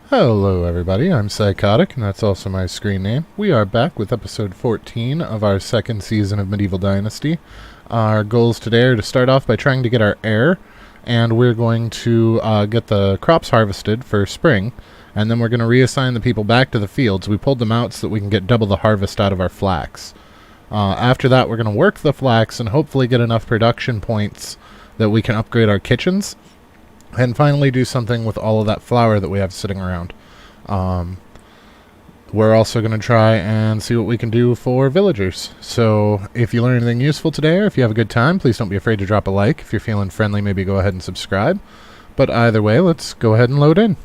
Hello everybody, I'm Psychotic, and that's also my screen name. We are back with episode 14 of our second season of Medieval Dynasty. Our goals today are to start off by trying to get our heir, and we're going to get the crops harvested for spring, and then we're going to reassign the people back to the fields. We pulled them out so that we can get double the harvest out of our flax. After that, we're going to work the flax and hopefully get enough production points that we can upgrade our kitchens. And finally do something with all of that flour that we have sitting around. We're also going to try and see what we can do for villagers. So if you learn anything useful today, or if you have a good time, please don't be afraid to drop a like. If you're feeling friendly, maybe go ahead and subscribe. But either way, let's go ahead and load in.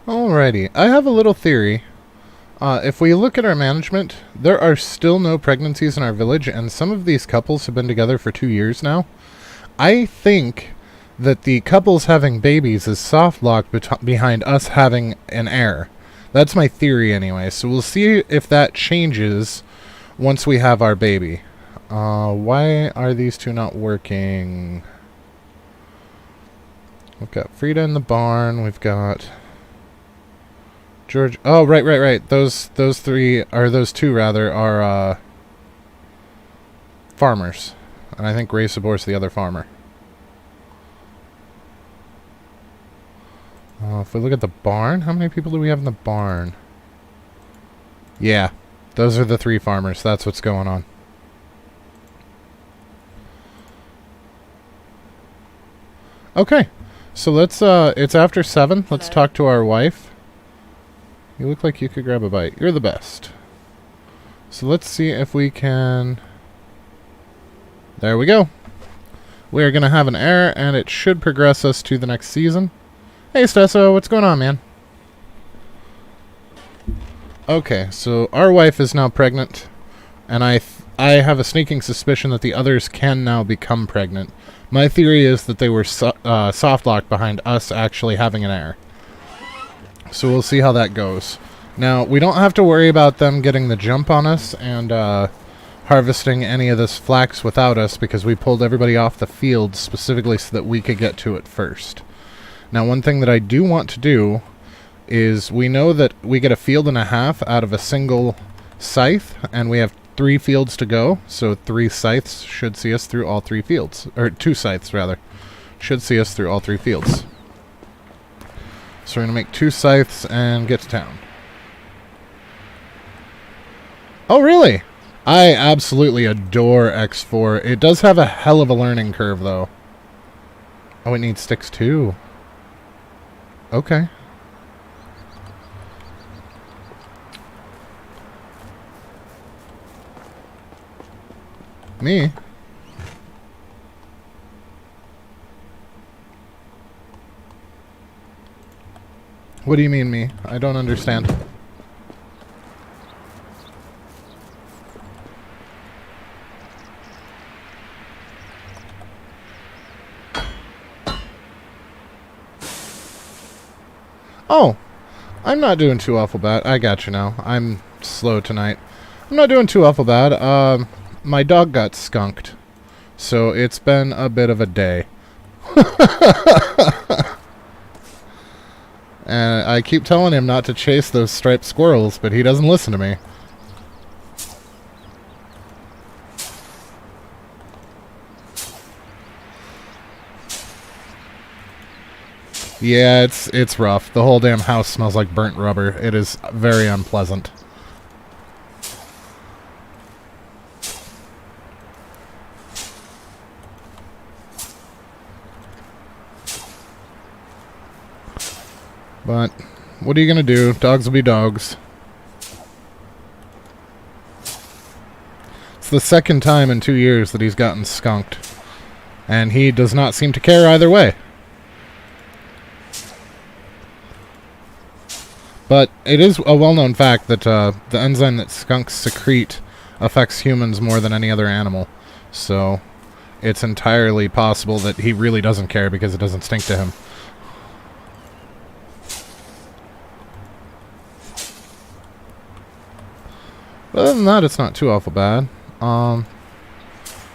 Alrighty, I have a little theory. If we look at our management, there are still no pregnancies in our village, and some of these couples have been together for 2 years now. I think that the couples having babies is soft locked behind us having an heir. That's my theory anyway, so we'll see if that changes once we have our baby. Why are these two not working? We've got Frida in the barn, we've got George. Oh, right. Those two are farmers, and I think Ray Sabor's the other farmer. If we look at the barn, how many people do we have in the barn? Yeah, those are the 3 farmers. That's what's going on. Okay, so let's. It's after 7. Let's talk to our wife. You look like you could grab a bite. You're the best. So let's see if we can... There we go. We are going to have an heir, and it should progress us to the next season. Hey, Stesso, what's going on, man? Okay, so our wife is now pregnant, and I have a sneaking suspicion that the others can now become pregnant. My theory is that they were soft-locked behind us actually having an heir. So we'll see how that goes. Now, we don't have to worry about them getting the jump on us and harvesting any of this flax without us, because we pulled everybody off the field specifically so that we could get to it first. Now, one thing that I do want to do is, we know that we get a field and a half out of a single scythe, and we have 3 fields to go, so 3 scythes should see us through all 3 fields. Or 2 scythes, rather, should see us through all 3 fields. So we're going to make 2 scythes and get to town. Oh, really? I absolutely adore X4. It does have a hell of a learning curve, though. Oh, it needs sticks, too. Okay. Me? What do you mean, me? I don't understand. Oh! I'm not doing too awful bad. I got you now. I'm slow tonight. I'm not doing too awful bad. My dog got skunked. So it's been a bit of a day. And I keep telling him not to chase those striped squirrels, but he doesn't listen to me. Yeah, it's rough. The whole damn house smells like burnt rubber. It is very unpleasant. But what are you gonna do? Dogs will be dogs. It's the second time in 2 years that he's gotten skunked. And he does not seem to care either way. But it is a well-known fact that the enzyme that skunks secrete affects humans more than any other animal. So it's entirely possible that he really doesn't care because it doesn't stink to him. But other than that, it's not too awful bad.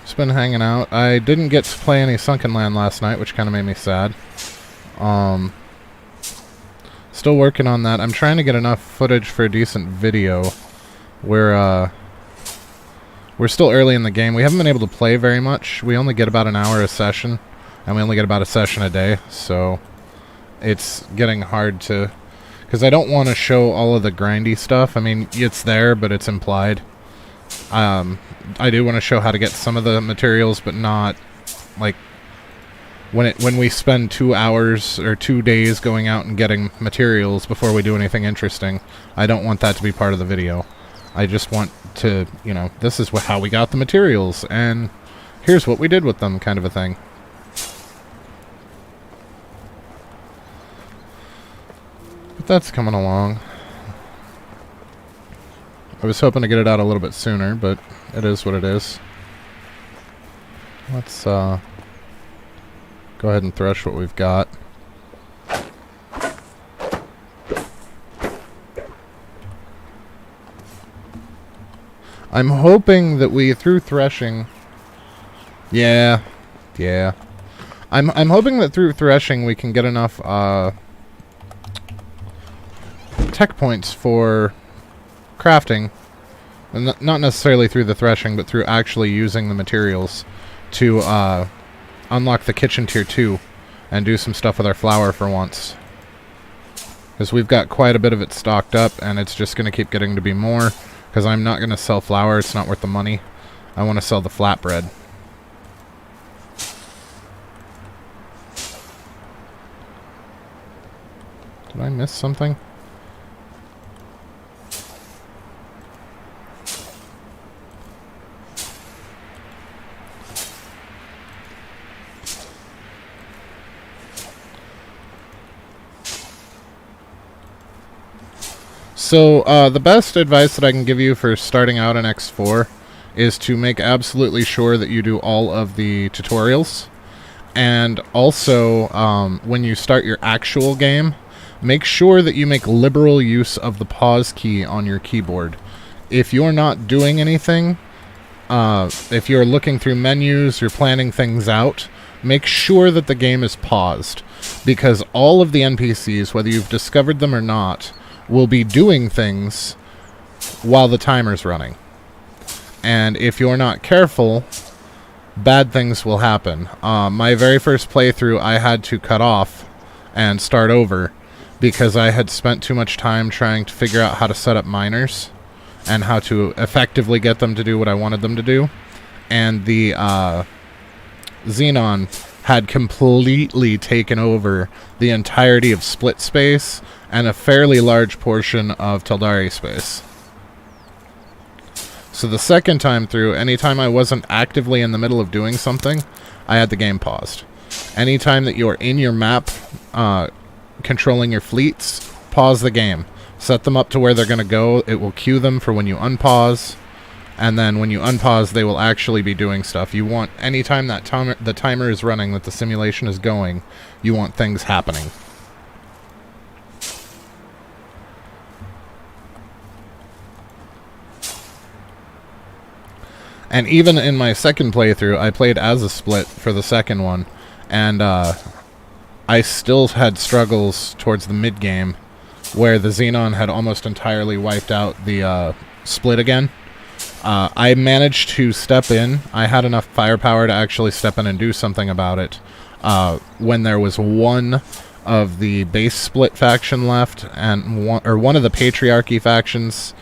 Just been hanging out. I didn't get to play any Sunken Land last night, which kind of made me sad. Still working on that. I'm trying to get enough footage for a decent video. We're still early in the game. We haven't been able to play very much. We only get about an hour a session, and we only get about a session a day, so it's getting hard to... Because I don't want to show all of the grindy stuff. I mean, it's there, but it's implied. I do want to show how to get some of the materials, but not, like, when we spend 2 hours or 2 days going out and getting materials before we do anything interesting. I don't want that to be part of the video. I just want to, you know, this is how we got the materials, and here's what we did with them, kind of a thing. But that's coming along. I was hoping to get it out a little bit sooner, but it is what it is. Let's go ahead and thresh what we've got. I'm hoping that we, through threshing... Yeah. I'm hoping that through threshing we can get enough tech points for crafting, and not necessarily through the threshing, but through actually using the materials to unlock the kitchen tier 2 and do some stuff with our flour for once. Because we've got quite a bit of it stocked up, and it's just going to keep getting to be more, because I'm not going to sell flour. It's not worth the money. I want to sell the flatbread. Did I miss something? So, the best advice that I can give you for starting out in X4 is to make absolutely sure that you do all of the tutorials. And also, when you start your actual game, make sure that you make liberal use of the pause key on your keyboard. If you're not doing anything, if you're looking through menus, you're planning things out, make sure that the game is paused. Because all of the NPCs, whether you've discovered them or not, will be doing things while the timer's running. And if you're not careful, bad things will happen. My very first playthrough, I had to cut off and start over because I had spent too much time trying to figure out how to set up miners and how to effectively get them to do what I wanted them to do. And the Xenon had completely taken over the entirety of split space and a fairly large portion of Teldari space. So the second time through, anytime I wasn't actively in the middle of doing something, I had the game paused. Anytime that you're in your map, controlling your fleets, pause the game. Set them up to where they're going to go. It will queue them for when you unpause. And then when you unpause, they will actually be doing stuff. You want, anytime that the timer is running, that the simulation is going, you want things happening. And even in my second playthrough, I played as a split for the second one, and I still had struggles towards the mid-game, where the Xenon had almost entirely wiped out the split again. I managed to step in. I had enough firepower to actually step in and do something about it when there was one of the base split faction left, and one of the patriarchy factions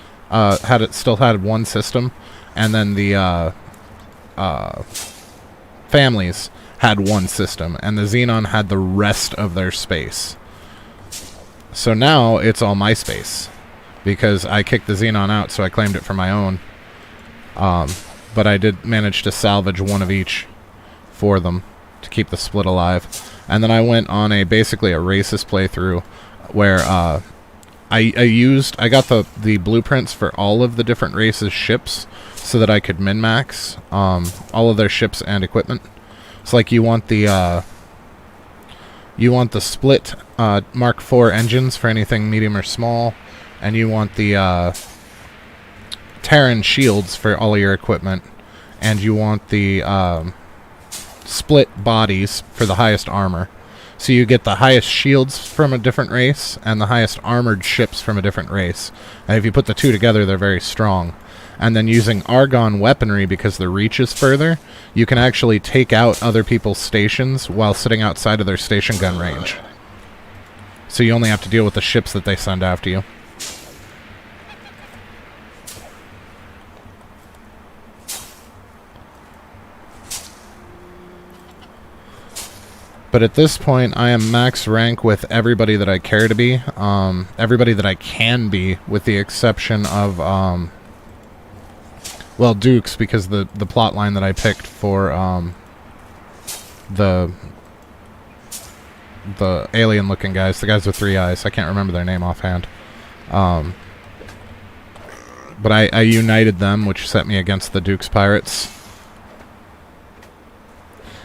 still had one system, and then the families had one system, and the Xenon had the rest of their space. So now it's all my space, because I kicked the Xenon out, so I claimed it for my own. But I did manage to salvage one of each for them to keep the split alive. And then I went on basically a racist playthrough where I got the blueprints for all of the different races' ships so that I could min-max all of their ships and equipment. It's like you want the split Mark IV engines for anything medium or small, and you want the Terran shields for all of your equipment, and you want the split bodies for the highest armor. So you get the highest shields from a different race and the highest armored ships from a different race. And if you put the two together, they're very strong. And then using Argon weaponry, because the reach is further, you can actually take out other people's stations while sitting outside of their station gun range. So you only have to deal with the ships that they send after you. But at this point, I am max rank with everybody that I care to be. Everybody that I can be, with the exception of, well, Dukes, because the plot line that I picked for the alien-looking guys, the guys with 3 eyes. I can't remember their name offhand. But I united them, which set me against the Dukes pirates.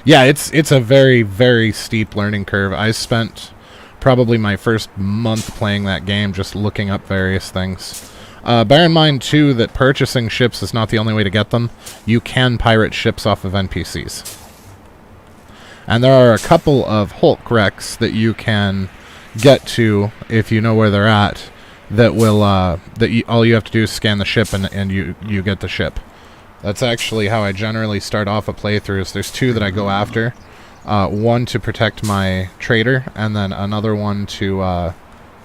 Yeah, it's a very, very steep learning curve. I spent probably my first month playing that game just looking up various things. Bear in mind, too, that purchasing ships is not the only way to get them. You can pirate ships off of NPCs. And there are a couple of Hulk wrecks that you can get to, if you know where they're at, that will, all you have to do is scan the ship and you get the ship. That's actually how I generally start off a playthrough. There's 2 that I go after. One to protect my trader, and then another one to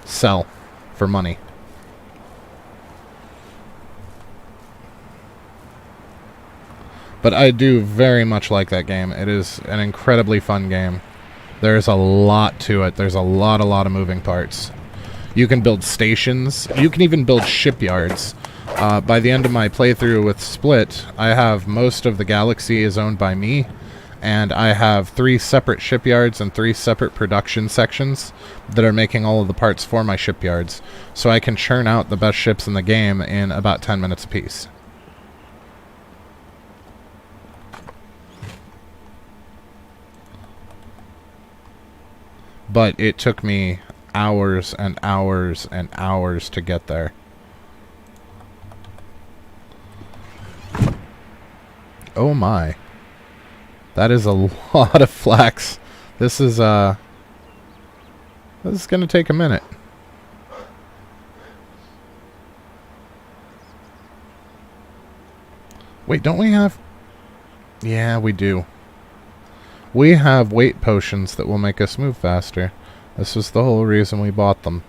sell for money. But I do very much like that game. It is an incredibly fun game. There's a lot to it. There's a lot of moving parts. You can build stations. You can even build shipyards. By the end of my playthrough with Split, I have most of the galaxy is owned by me, and I have 3 separate shipyards and 3 separate production sections that are making all of the parts for my shipyards, so I can churn out the best ships in the game in about 10 minutes apiece. But it took me hours and hours and hours to get there. Oh my. That is a lot of flax. This is going to take a minute. Wait, don't we have... Yeah, we do. We have weight potions that will make us move faster. This was the whole reason we bought them.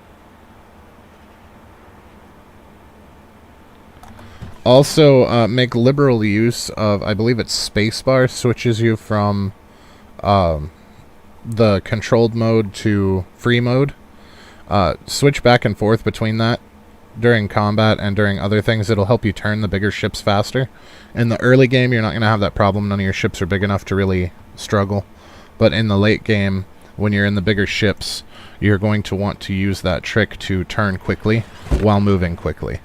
Also, make liberal use of, I believe it's spacebar, switches you from the controlled mode to free mode. Switch back and forth between that during combat and during other things. It'll help you turn the bigger ships faster. In the early game, you're not going to have that problem. None of your ships are big enough to really struggle. But in the late game, when you're in the bigger ships, you're going to want to use that trick to turn quickly while moving quickly.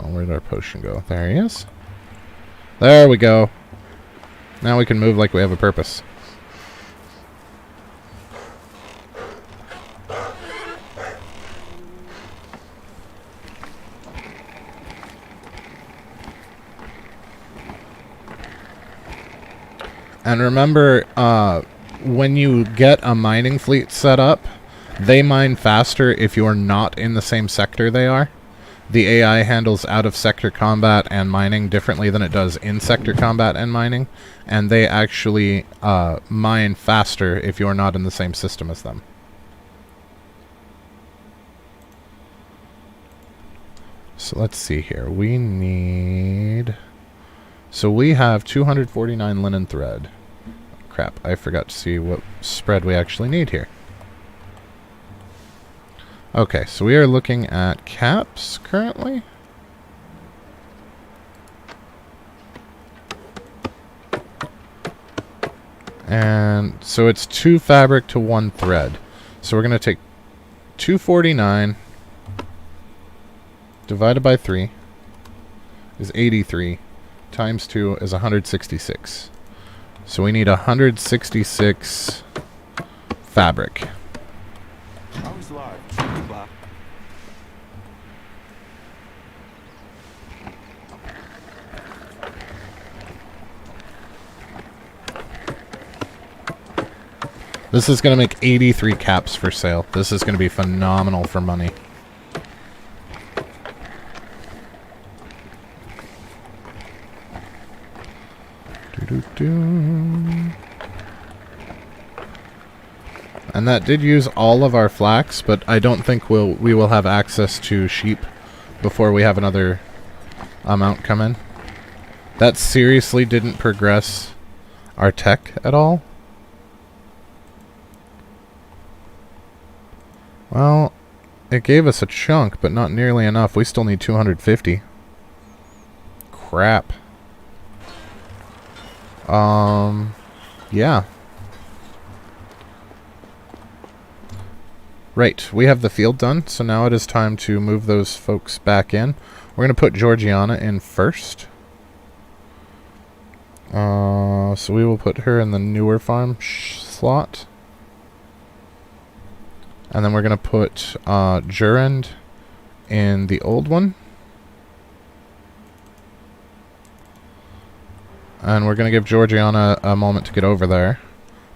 Where'd our potion go? There he is. There we go. Now we can move like we have a purpose. And remember, when you get a mining fleet set up, they mine faster if you're not in the same sector they are. the AI handles out-of-sector combat and mining differently than it does in-sector combat and mining, and they actually mine faster if you're not in the same system as them. So let's see here. We need... So we have 249 linen thread. Crap, I forgot to see what spread we actually need here. Okay, so we are looking at caps currently. And so it's 2 fabric to 1 thread. So we're going to take 249 divided by 3 is 83 times 2 is 166. So we need 166 fabric. This is going to make 83 caps for sale. This is going to be phenomenal for money. And that did use all of our flax, but I don't think we will have access to sheep before we have another amount come in. That seriously didn't progress our tech at all. Well, it gave us a chunk, but not nearly enough. We still need 250. Crap. Yeah. Right, we have the field done, so now it is time to move those folks back in. We're going to put Georgiana in first. So we will put her in the newer farm slot. And then we're going to put Jurand in the old one. And we're going to give Georgiana a moment to get over there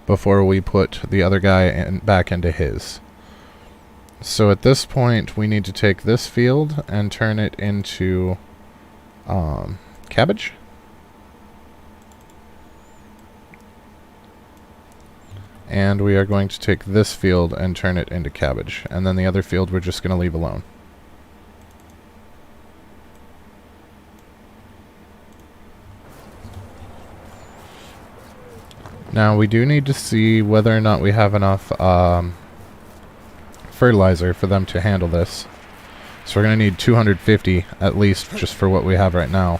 before we put the other guy back into his. So at this point, we need to take this field and turn it into cabbage. And we are going to take this field and turn it into cabbage. And then the other field we're just going to leave alone. Now we do need to see whether or not we have enough fertilizer for them to handle this. So we're going to need 250 at least just for what we have right now.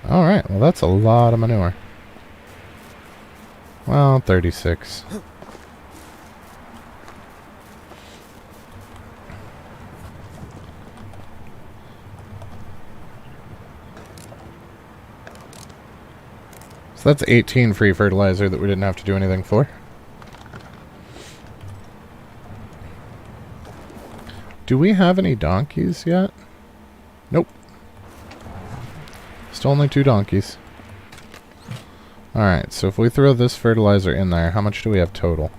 Alright, well that's a lot of manure. Well, 36. So that's 18 free fertilizer that we didn't have to do anything for. Do we have any donkeys yet? Nope. Still only 2 donkeys. Alright, so if we throw this fertilizer in there, how much do we have total?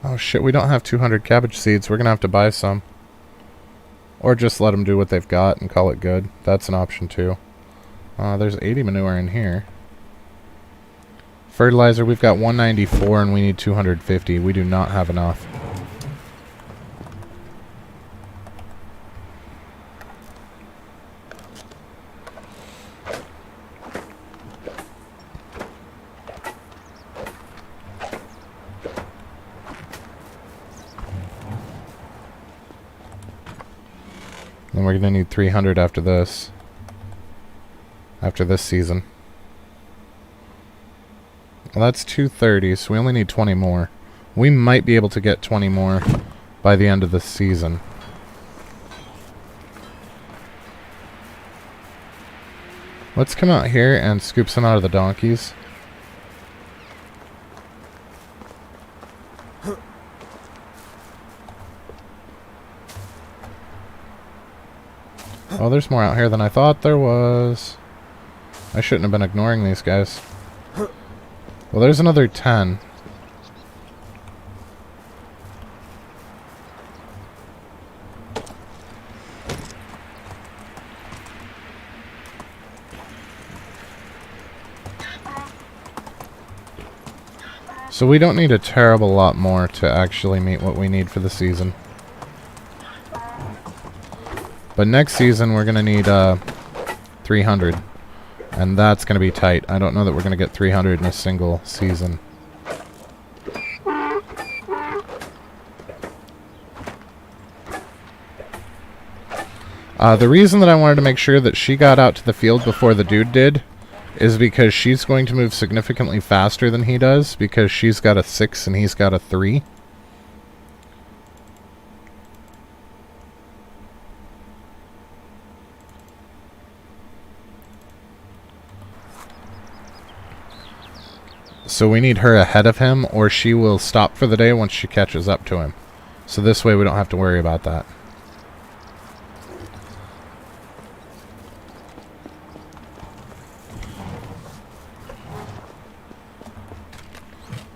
Oh shit, we don't have 200 cabbage seeds. We're gonna have to buy some. Or just let them do what they've got and call it good. That's an option too. There's 80 manure in here. Fertilizer, we've got 194 and we need 250. We do not have enough. Then we're going to need 300 after this. After this season. Well, that's 230, so we only need 20 more. We might be able to get 20 more by the end of the season. Let's come out here and scoop some out of the donkeys. Oh, there's more out here than I thought there was. I shouldn't have been ignoring these guys. Well, there's another 10. So we don't need a terrible lot more to actually meet what we need for the season. But next season we're going to need 300. And that's going to be tight. I don't know that we're going to get 300 in a single season. The reason that I wanted to make sure that she got out to the field before the dude did is because she's going to move significantly faster than he does, because she's got a 6 and he's got a 3. So we need her ahead of him, or she will stop for the day once she catches up to him. So this way we don't have to worry about that.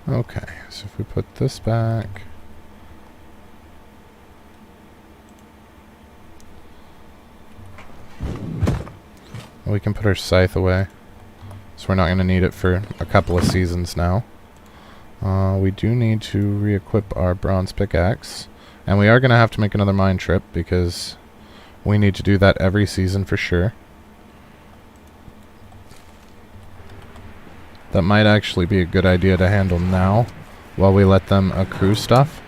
Okay, so if we put this back... we can put our scythe away. So we're not going to need it for a couple of seasons now. We do need to re-equip our bronze pickaxe. And we are going to have to make another mine trip, because we need to do that every season for sure. That might actually be a good idea to handle now, while we let them accrue stuff.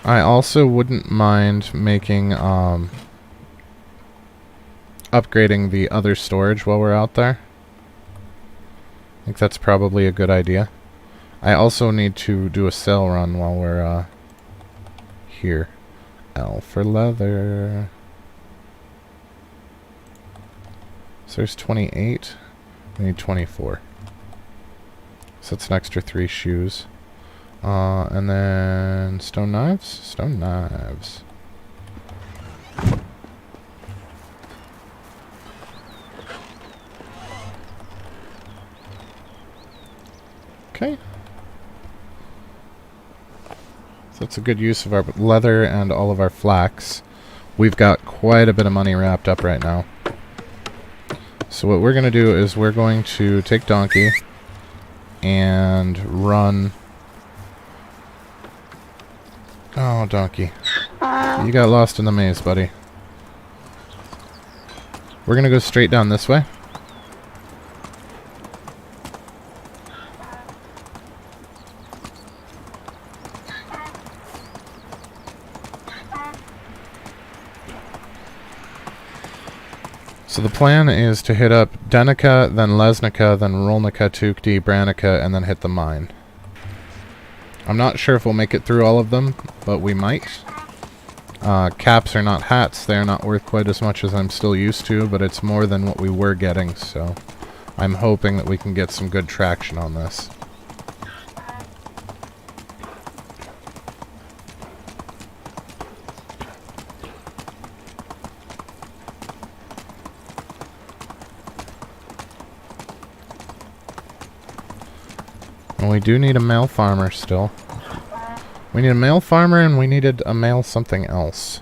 I also wouldn't mind making, upgrading the other storage while we're out there. I think that's probably a good idea. I also need to do a sell run while we're, here. L for leather. So there's 28. We need 24. So that's an extra 3 shoes. And then stone knives? Stone knives. Okay. So that's a good use of our leather and all of our flax. We've got quite a bit of money wrapped up right now. So what we're going to do is we're going to take Donkey and run... Oh, Donkey. You got lost in the maze, buddy. We're going to go straight down this way. So the plan is to hit up Denica, then Lesnica, then Rolnica, Tukti, Branica, and then hit the mine. I'm not sure if we'll make it through all of them, but we might. Caps are not hats. They're not worth quite as much as I'm still used to, but it's more than what we were getting, so I'm hoping that we can get some good traction on this. And we do need a male farmer still. We need a male farmer, and we needed a male something else.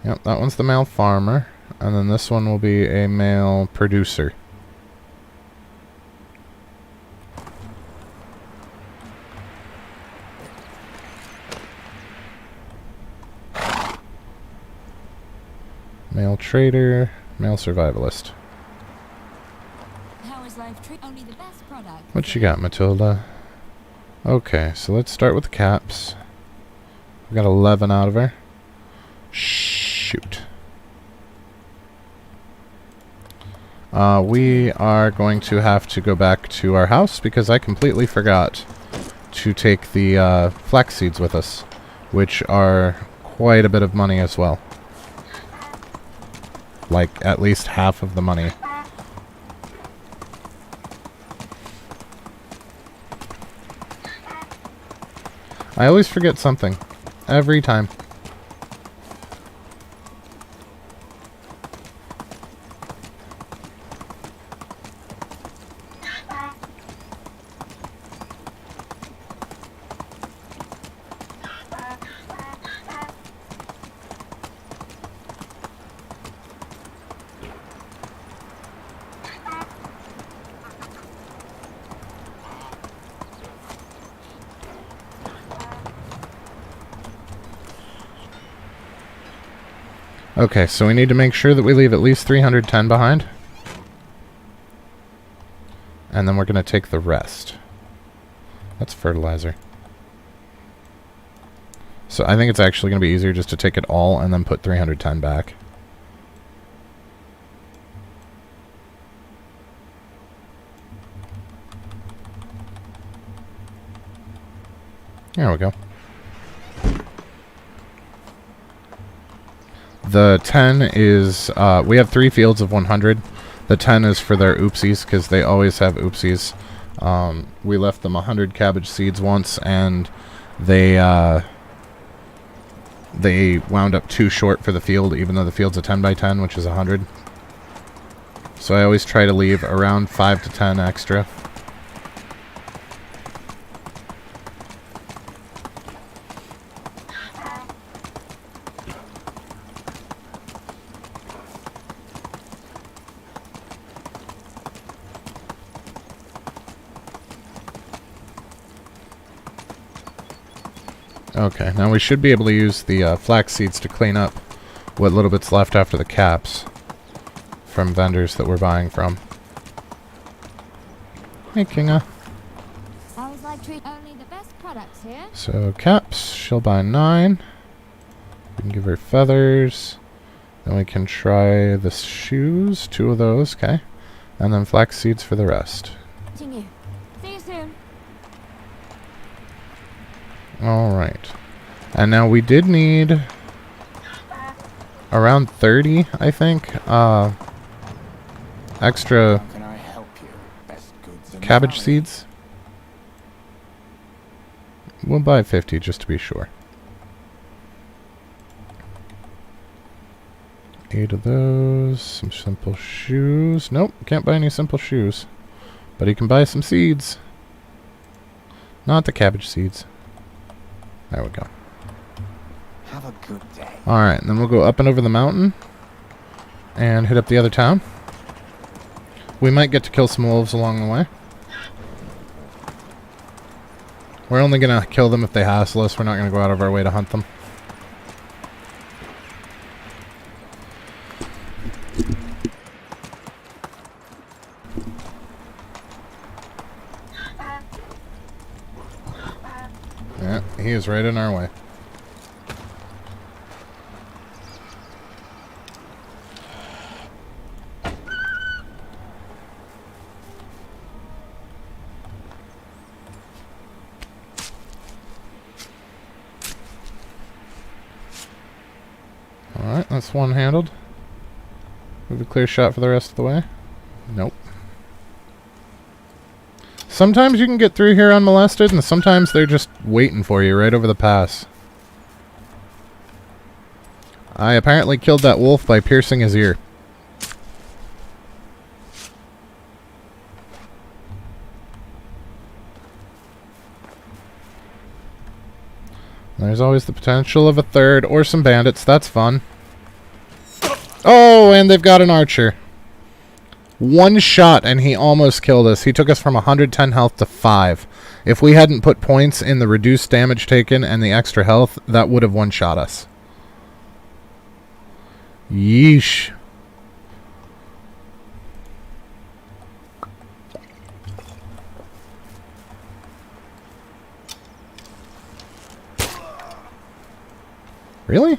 Yep, that one's the male farmer. And then this one will be a male producer. Male trader, male survivalist. What you got, Matilda? Okay, so let's start with the caps. We got 11 out of her. Shoot. We are going to have to go back to our house because I completely forgot to take the flax seeds with us, which are quite a bit of money as well. Like, at least half of the money. I always forget something. Every time. Okay, so we need to make sure that we leave at least 310 behind. And then we're going to take the rest. That's fertilizer. So I think it's actually going to be easier just to take it all and then put 310 back. There we go. The 10 is, we have 3 fields of 100. The 10 is for their oopsies, because they always have oopsies. We left them 100 cabbage seeds once, and they wound up too short for the field, even though the field's a 10 by 10, which is 100. So I always try to leave around 5 to 10 extra. Okay, now we should be able to use the flax seeds to clean up what little bit's left after the caps from vendors that we're buying from. Hey, Kinga. Sounds like treat only the best products here. So, caps, she'll buy 9. We can give her feathers. Then we can try the shoes, 2 of those, okay. And then flax seeds for the rest. Continue. See you soon. Alright. And now we did need around 30, I think, extra cabbage seeds. We'll buy 50 just to be sure. 8 of those. Some simple shoes. Nope, can't buy any simple shoes. But you can buy some seeds. Not the cabbage seeds. There we go. Have a good day. Alright, and then we'll go up and over the mountain and hit up the other town. We might get to kill some wolves along the way. We're only going to kill them if they hassle us. We're not going to go out of our way to hunt them. Yeah, he is right in our way. Alright, that's one handled. We have a clear shot for the rest of the way. Nope. Sometimes you can get through here unmolested, and sometimes they're just waiting for you right over the pass. I apparently killed that wolf by piercing his ear. There's always the potential of a third, or some bandits. That's fun. Oh, and they've got an archer. One shot and he almost killed us. He took us from 110 health to 5. If we hadn't put points in the reduced damage taken and the extra health, that would have one-shot us. Yeesh. Really?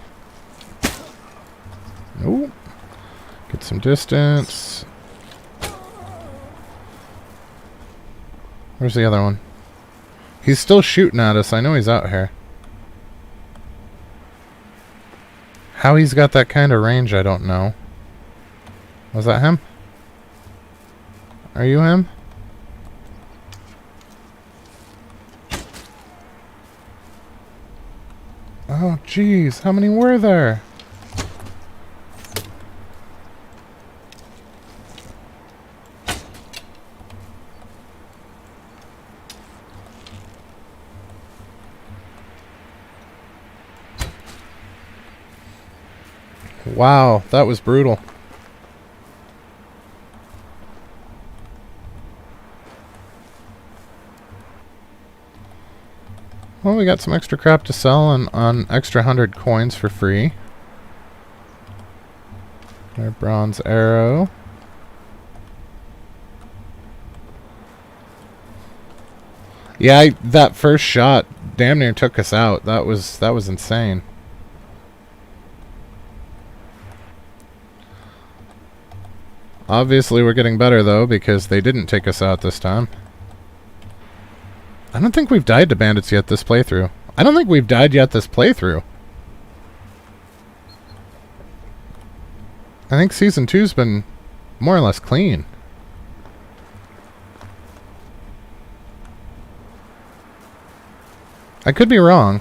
Nope. Get some distance. Where's the other one? He's still shooting at us. I know he's out here. How he's got that kind of range, I don't know. Was that him? Are you him? Oh, jeez. How many were there? Wow, that was brutal. Well, we got some extra crap to sell and on extra 100 coins for free. Our bronze arrow. Yeah, that first shot damn near took us out. That was insane. Obviously, we're getting better, though, because they didn't take us out this time. I don't think we've died to bandits yet this playthrough. I don't think we've died yet this playthrough. I think Season 2's been more or less clean. I could be wrong.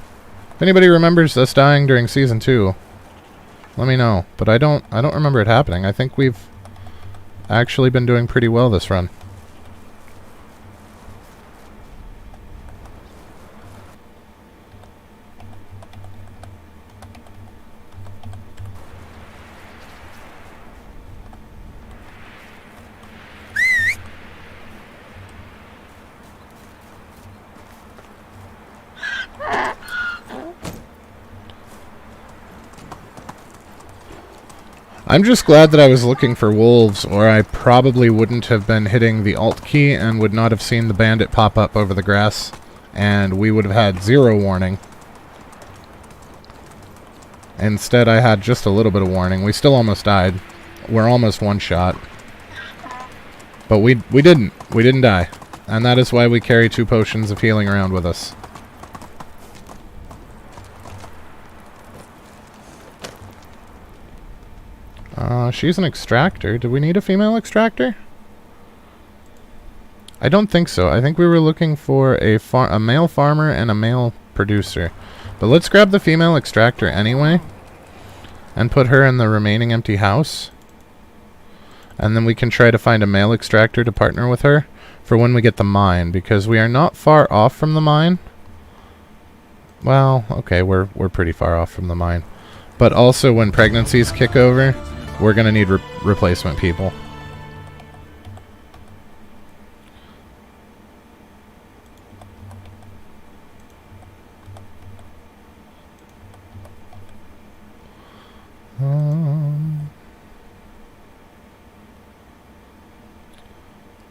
If anybody remembers us dying during Season 2, let me know. But I don't remember it happening. I think we've actually been doing pretty well this run. I'm just glad that I was looking for wolves, or I probably wouldn't have been hitting the Alt key and would not have seen the bandit pop up over the grass, and we would have had 0 warning. Instead, I had just a little bit of warning. We still almost died. We're almost one shot. But we didn't. We didn't die. And that is why we carry 2 potions of healing around with us. She's an extractor. Do we need a female extractor? I don't think so. I think we were looking for a male farmer and a male producer. But let's grab the female extractor anyway. And put her in the remaining empty house. And then we can try to find a male extractor to partner with her for when we get the mine. Because we are not far off from the mine. Well, okay, we're pretty far off from the mine. But also when pregnancies kick over, we're going to need replacement people.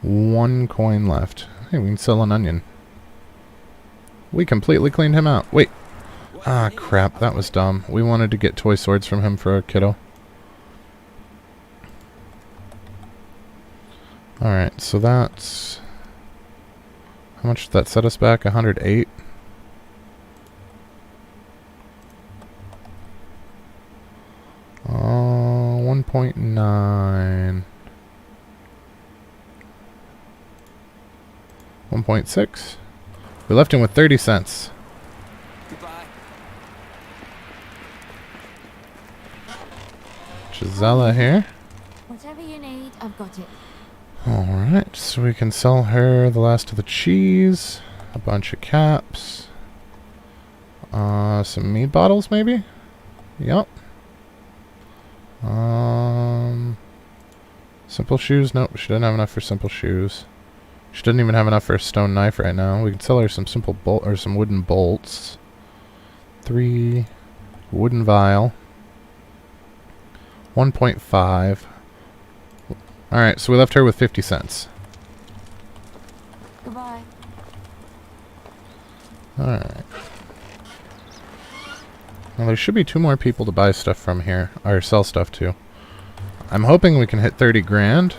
One coin left. Hey, we can sell an onion. We completely cleaned him out. Wait. Ah, crap. That was dumb. We wanted to get toy swords from him for a kiddo. Alright, so that's... How much did that set us back? 108? Oh, 1.9. 1.6? We left him with 30 cents. Goodbye. Gisela here. Whatever you need, I've got it. Alright, so we can sell her the last of the cheese, a bunch of caps, some mead bottles maybe? Yep. Simple shoes? Nope, she didn't have enough for simple shoes. She doesn't even have enough for a stone knife right now. We can sell her some simple some wooden bolts. 3 wooden vial. 1.5. Alright, so we left her with 50 cents. Goodbye. Alright. Well, there should be 2 more people to buy stuff from here, or sell stuff to. I'm hoping we can hit 30 grand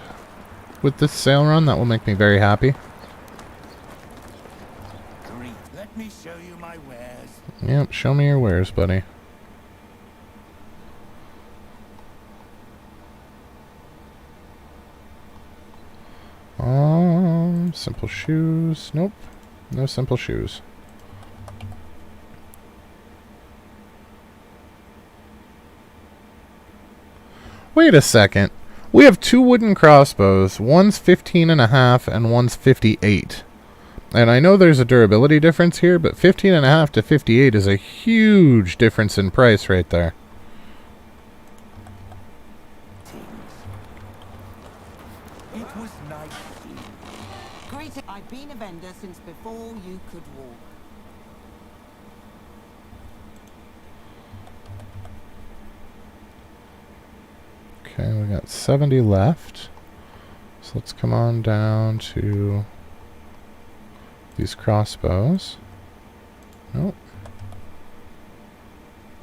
with this sale run. That will make me very happy. Greetings. Yep, show me your wares, buddy. Simple shoes. Nope. No simple shoes. Wait a second. We have 2 wooden crossbows. One's 15.5 and one's 58. And I know there's a durability difference here, but 15.5 to 58 is a huge difference in price right there. It was nice. Great. I've been a vendor since before you could walk. Okay, we got 70 left. So let's come on down to these crossbows. Nope.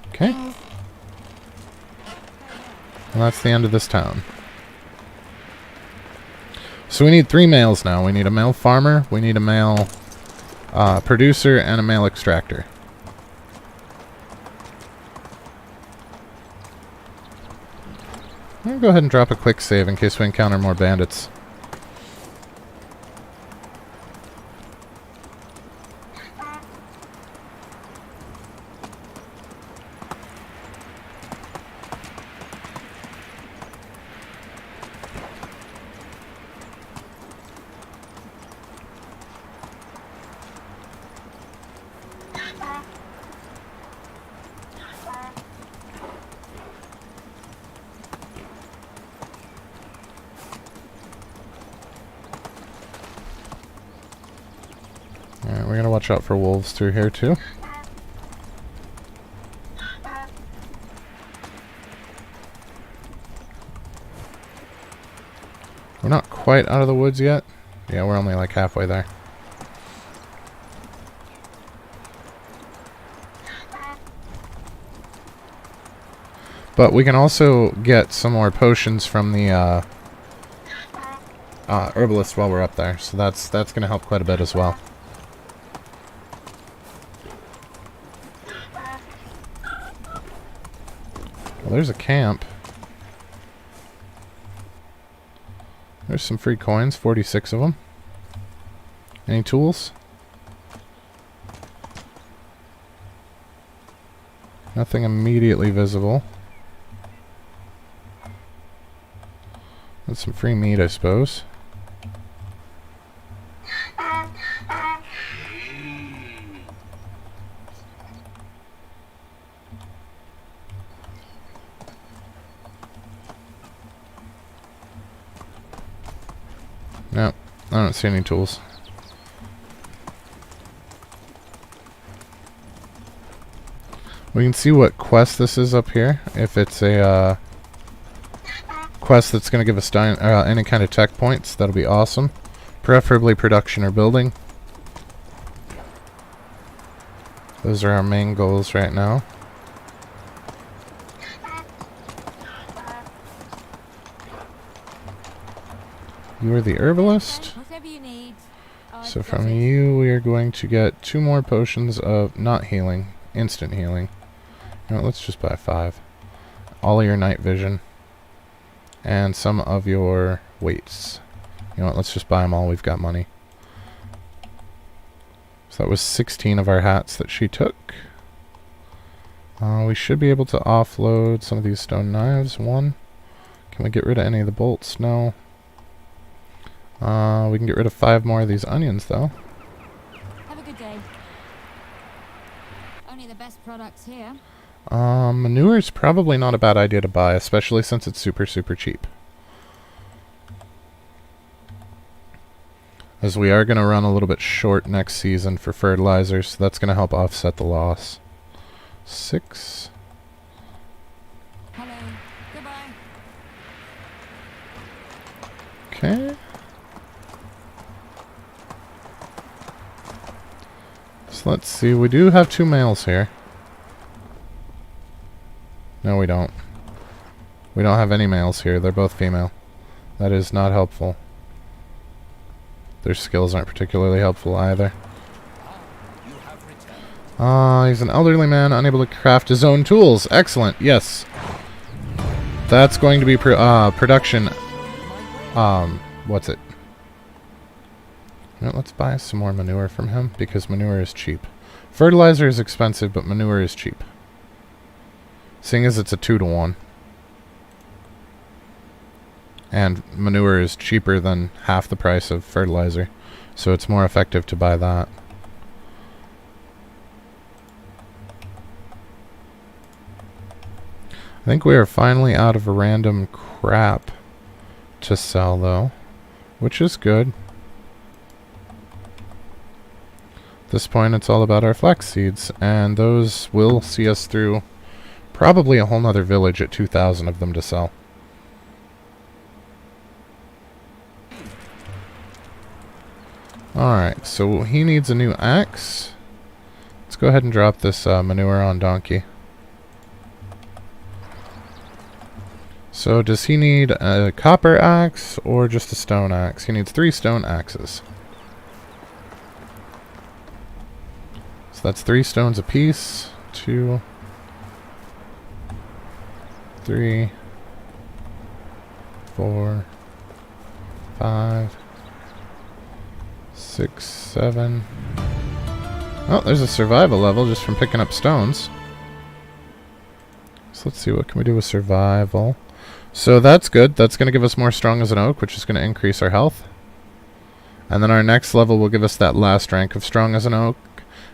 Okay. And that's the end of this town. So we need 3 males now. We need a male farmer, we need a male producer, and a male extractor. I'm gonna go ahead and drop a quick save in case we encounter more bandits. Alright, we're gonna watch out for wolves through here too. We're not quite out of the woods yet. Yeah, we're only like halfway there. But we can also get some more potions from the herbalist while we're up there, so that's going to help quite a bit as well. Well, there's a camp. There's some free coins, 46 of them. Any tools? Nothing immediately visible. That's some free meat, I suppose. No, I don't see any tools. We can see what quest this is up here. If it's a quest that's going to give us any kind of tech points, that'll be awesome. Preferably production or building. Those are our main goals right now. You are the herbalist. Whatever you need. So from you, we are going to get 2 more potions of not healing, instant healing. You know, let's just buy 5. All of your night vision. And some of your weights. You know what, let's just buy them all, we've got money. So that was 16 of our hats that she took. We should be able to offload some of these stone knives. 1. Can we get rid of any of the bolts? No. We can get rid of 5 more of these onions, though. Have a good day. Only the best products here. Manure's probably not a bad idea to buy, especially since it's super, super cheap. As we are going to run a little bit short next season for fertilizers, so that's going to help offset the loss. 6. Hello. Goodbye. Okay. So let's see, we do have 2 males here. No, we don't. We don't have any males here. They're both female. That is not helpful. Their skills aren't particularly helpful either. He's an elderly man, unable to craft his own tools. Excellent, yes. That's going to be production. What's it? You know, let's buy some more manure from him, because manure is cheap. Fertilizer is expensive, but manure is cheap. Seeing as it's a 2-to-1. And manure is cheaper than half the price of fertilizer. So it's more effective to buy that. I think we are finally out of random crap to sell, though, which is good. At this point, it's all about our flax seeds, and those will see us through probably a whole nother village at 2,000 of them to sell. Alright, so he needs a new axe. Let's go ahead and drop this manure on Donkey. So does he need a copper axe or just a stone axe? He needs 3 stone axes. So that's 3 stones apiece. 2, 3, 4, 5, 6, 7. Oh, there's a survival level just from picking up stones. So let's see, what can we do with survival? So that's good. That's going to give us more strong as an oak, which is going to increase our health. And then our next level will give us that last rank of strong as an oak.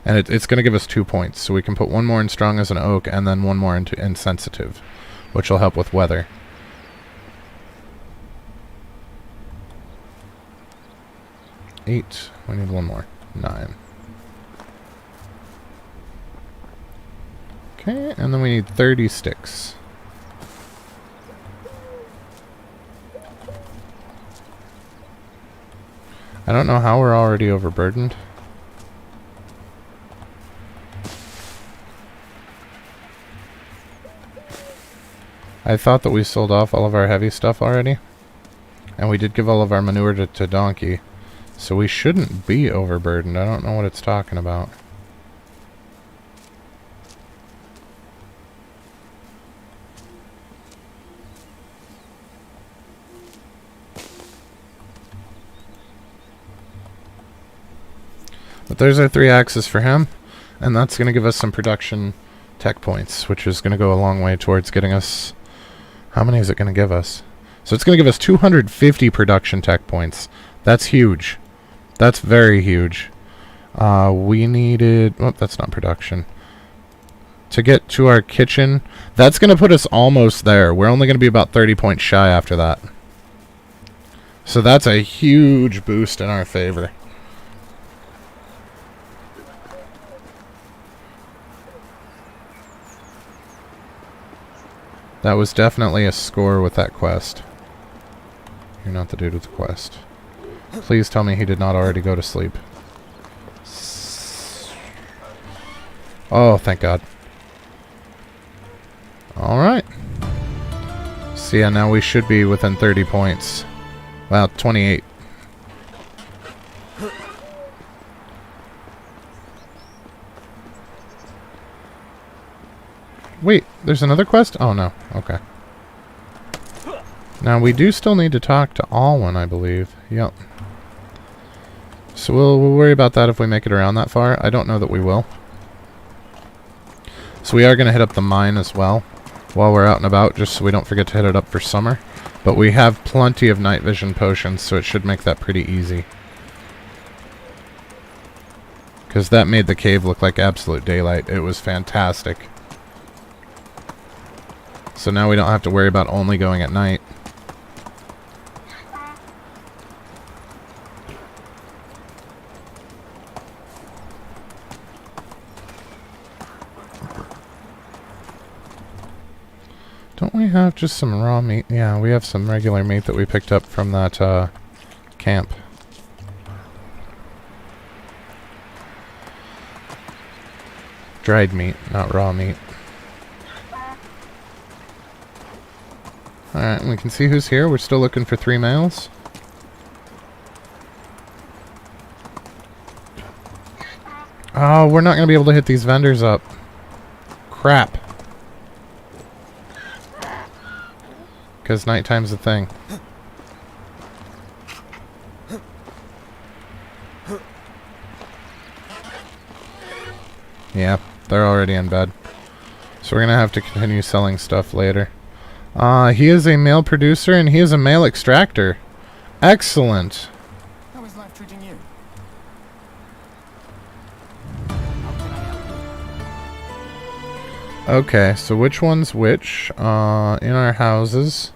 And it's going to give us 2 points. So we can put 1 more in strong as an oak and then 1 more into insensitive, which will help with weather. Eight. We need 1 more. 9. Okay, and then we need 30 sticks. I don't know how we're already overburdened. I thought that we sold off all of our heavy stuff already. And we did give all of our manure to Donkey. So we shouldn't be overburdened. I don't know what it's talking about. But there's our 3 axes for him, and that's going to give us some production tech points, which is going to go a long way towards getting us... How many is it going to give us? So it's going to give us 250 production tech points. That's huge. That's very huge. We needed... Oh, that's not production. To get to our kitchen, that's going to put us almost there. We're only going to be about 30 points shy after that. So that's a huge boost in our favor. That was definitely a score with that quest. You're not the dude with the quest. Please tell me he did not already go to sleep. Oh, thank God. Alright. So yeah, now we should be within 30 points. Well, 28. Wait, there's another quest? Oh, no. Okay. Now, we do still need to talk to Alwyn, I believe. Yep. So we'll worry about that if we make it around that far. I don't know that we will. So we are going to hit up the mine as well while we're out and about, just so we don't forget to hit it up for summer. But we have plenty of night vision potions, so it should make that pretty easy. Because that made the cave look like absolute daylight. It was fantastic. So now we don't have to worry about only going at night. Don't we have just some raw meat? Yeah, we have some regular meat that we picked up from that camp. Dried meat, not raw meat. Alright, we can see who's here. We're still looking for 3 males. Oh, we're not going to be able to hit these vendors up. Crap. Because nighttime's a thing. Yeah, they're already in bed. So we're going to have to continue selling stuff later. He is a male producer and he is a male extractor. Excellent. How is life treating you? Okay, so which one's which? In our houses.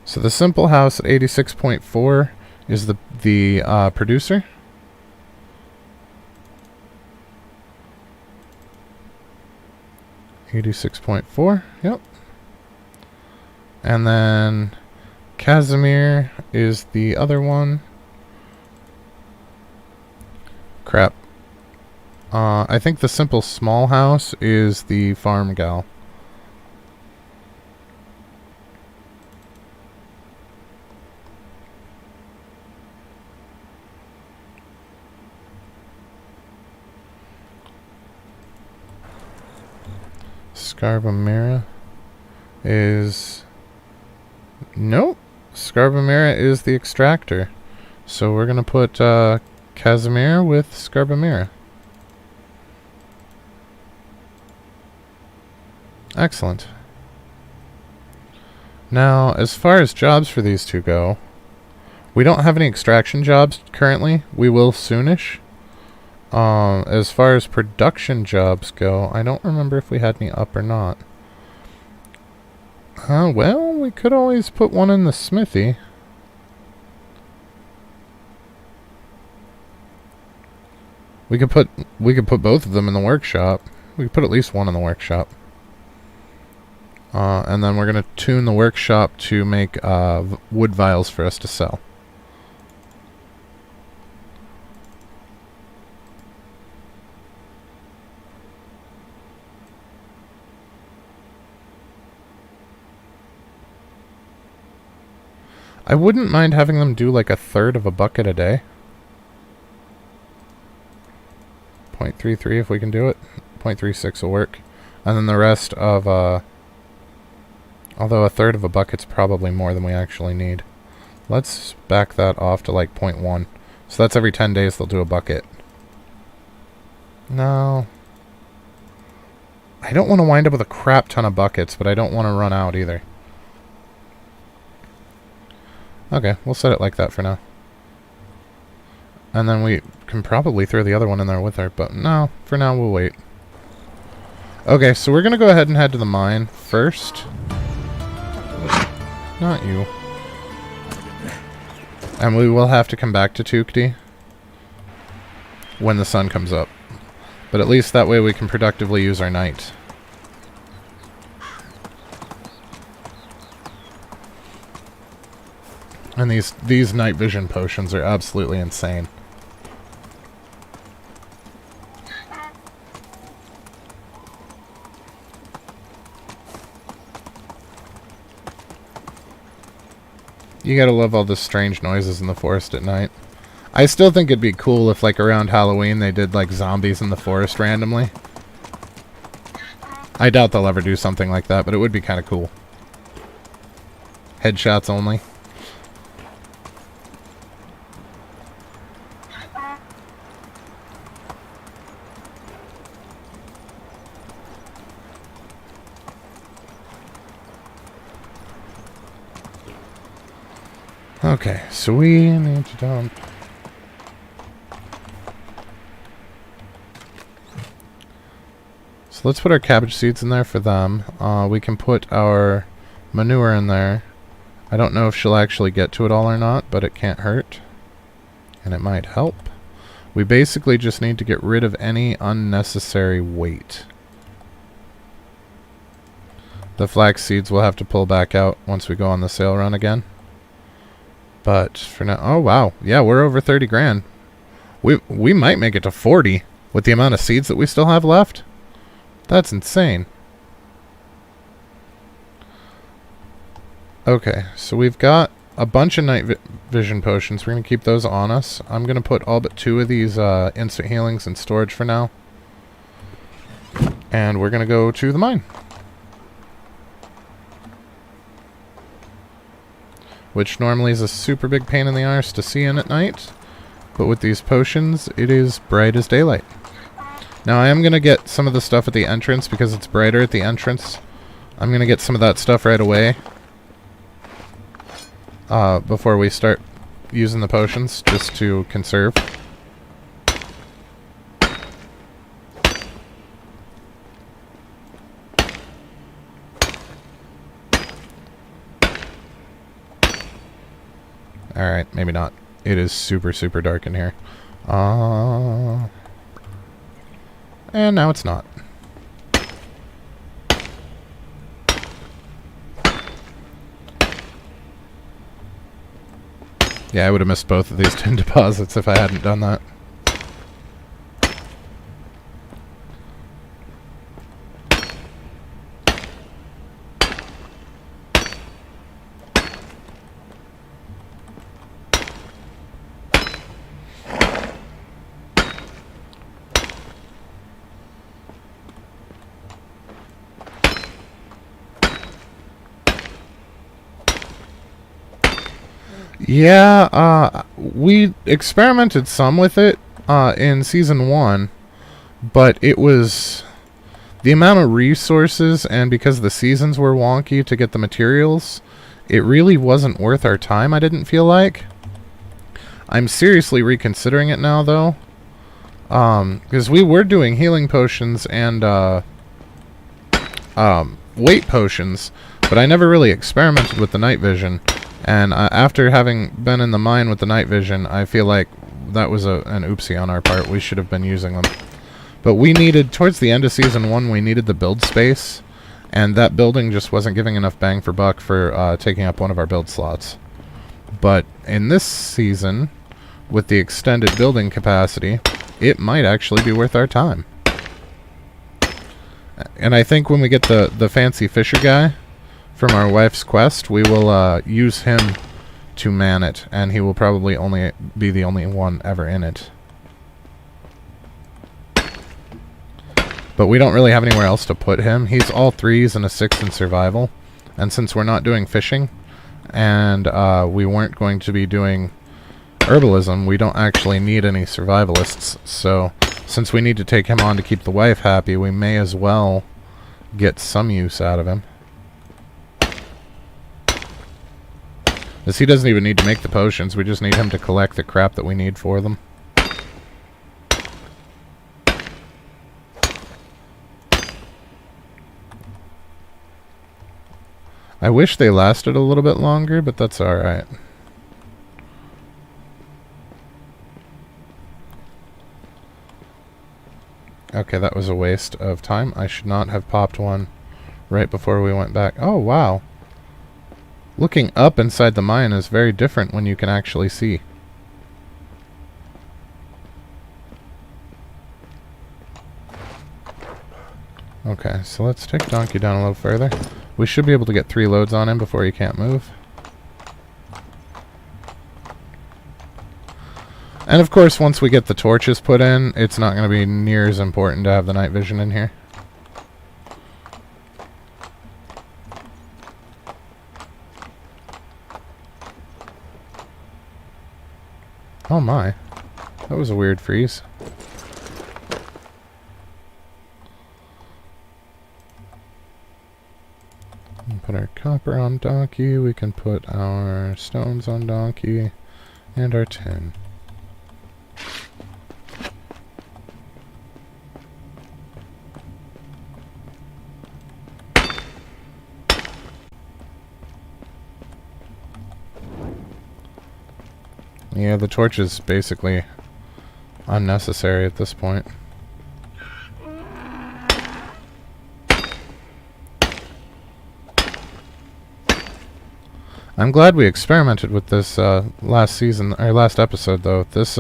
So the simple house at 86.4 is the producer. $86.4, yep. And then Casimir is the other one. Crap. I think the simple small house is the farm gal. Scarbamira is... Nope. Scarbamira is the extractor. So we're going to put Casimir with Scarbamira. Excellent. Now, as far as jobs for these two go, we don't have any extraction jobs currently. We will soonish. As far as production jobs go, I don't remember if we had any up or not. Well, we could always put one in the smithy. We could put both of them in the workshop. We could put at least one in the workshop. And then we're going to tune the workshop to make wood vials for us to sell. I wouldn't mind having them do like a third of a bucket a day. 0.33 if we can do it. 0.36 will work. And then the rest of, although a third of a bucket's probably more than we actually need. Let's back that off to like 0.1. So that's every 10 days they'll do a bucket. No. I don't want to wind up with a crap ton of buckets, but I don't want to run out either. Okay, we'll set it like that for now. And then we can probably throw the other one in there with her, but no, for now we'll wait. Okay, so we're going to go ahead and head to the mine first. Not you. And we will have to come back to Tukti when the sun comes up. But at least that way we can productively use our night. And these night vision potions are absolutely insane. You gotta love all the strange noises in the forest at night. I still think it'd be cool if, like, around Halloween they did, like, zombies in the forest randomly. I doubt they'll ever do something like that, but it would be kind of cool. Headshots only. Okay, so we need to dump. So let's put our cabbage seeds in there for them. We can put our manure in there. I don't know if she'll actually get to it all or not, but it can't hurt. And it might help. We basically just need to get rid of any unnecessary weight. The flax seeds we'll have to pull back out once we go on the sale run again. But for now, oh wow, yeah, we're over 30 grand. We might make it to 40 with the amount of seeds that we still have left. That's insane. Okay, so we've got a bunch of night vision potions. We're going to keep those on us. I'm going to put all but 2 of these instant healings in storage for now. And we're going to go to the mine. Which normally is a super big pain in the arse to see in at night. But with these potions, it is bright as daylight. Now I am going to get some of the stuff at the entrance because it's brighter at the entrance. I'm going to get some of that stuff right away. Before we start using the potions, just to conserve. Alright, maybe not. It is super, super dark in here. And now it's not. Yeah, I would have missed both of these tin deposits if I hadn't done that. Yeah, we experimented some with it in Season 1, but it was... the amount of resources, and because the seasons were wonky to get the materials, it really wasn't worth our time, I didn't feel like. I'm seriously reconsidering it now, though. Because we were doing healing potions and weight potions, but I never really experimented with the night vision. And after having been in the mine with the night vision, I feel like that was an oopsie on our part. We should have been using them. But we needed, towards the end of Season 1, we needed the build space. And that building just wasn't giving enough bang for buck for taking up one of our build slots. But in this season, with the extended building capacity, it might actually be worth our time. And I think when we get the fancy fisher guy from our wife's quest, we will use him to man it, and he will probably only be the only one ever in it. But we don't really have anywhere else to put him. He's all 3s and a 6 in survival, and since we're not doing fishing, and we weren't going to be doing herbalism, we don't actually need any survivalists. So since we need to take him on to keep the wife happy, we may as well get some use out of him. Because he doesn't even need to make the potions, we just need him to collect the crap that we need for them. I wish they lasted a little bit longer, but that's alright. Okay, that was a waste of time. I should not have popped one right before we went back. Oh, wow. Looking up inside the mine is very different when you can actually see. Okay, so let's take Donkey down a little further. We should be able to get 3 loads on him before he can't move. And of course, once we get the torches put in, it's not going to be near as important to have the night vision in here. Oh my, that was a weird freeze. We can put our copper on Donkey, we can put our stones on Donkey, and our tin. Yeah, the torch is basically unnecessary at this point. I'm glad we experimented with this last season, or last episode, though. This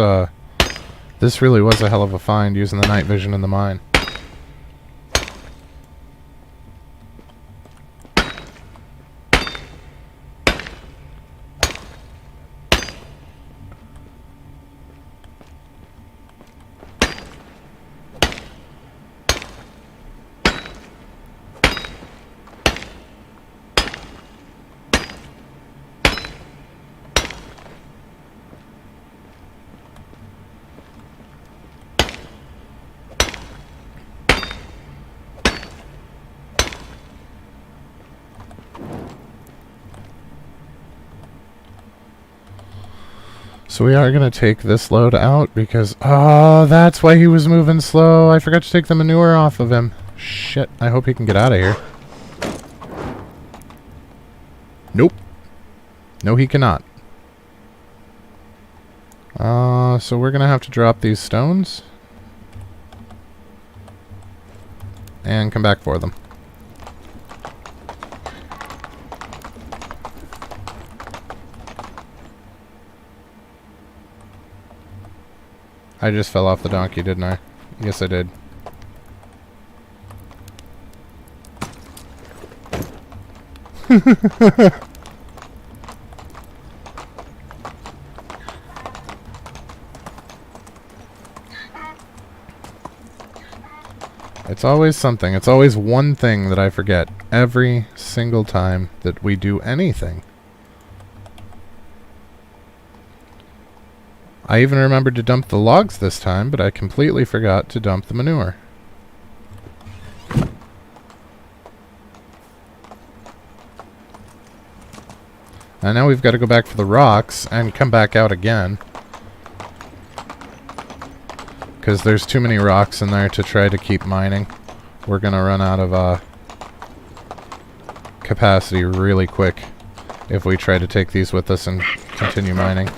really was a hell of a find using the night vision in the mine. So we are going to take this load out because... Oh, that's why he was moving slow. I forgot to take the manure off of him. Shit. I hope he can get out of here. Nope. No, he cannot. So we're going to have to drop these stones. And come back for them. I just fell off the donkey, didn't I? Yes, I did. It's always something. It's always one thing that I forget every single time that we do anything. I even remembered to dump the logs this time, but I completely forgot to dump the manure. And now we've got to go back for the rocks and come back out again. Because there's too many rocks in there to try to keep mining. We're going to run out of capacity really quick if we try to take these with us and continue mining.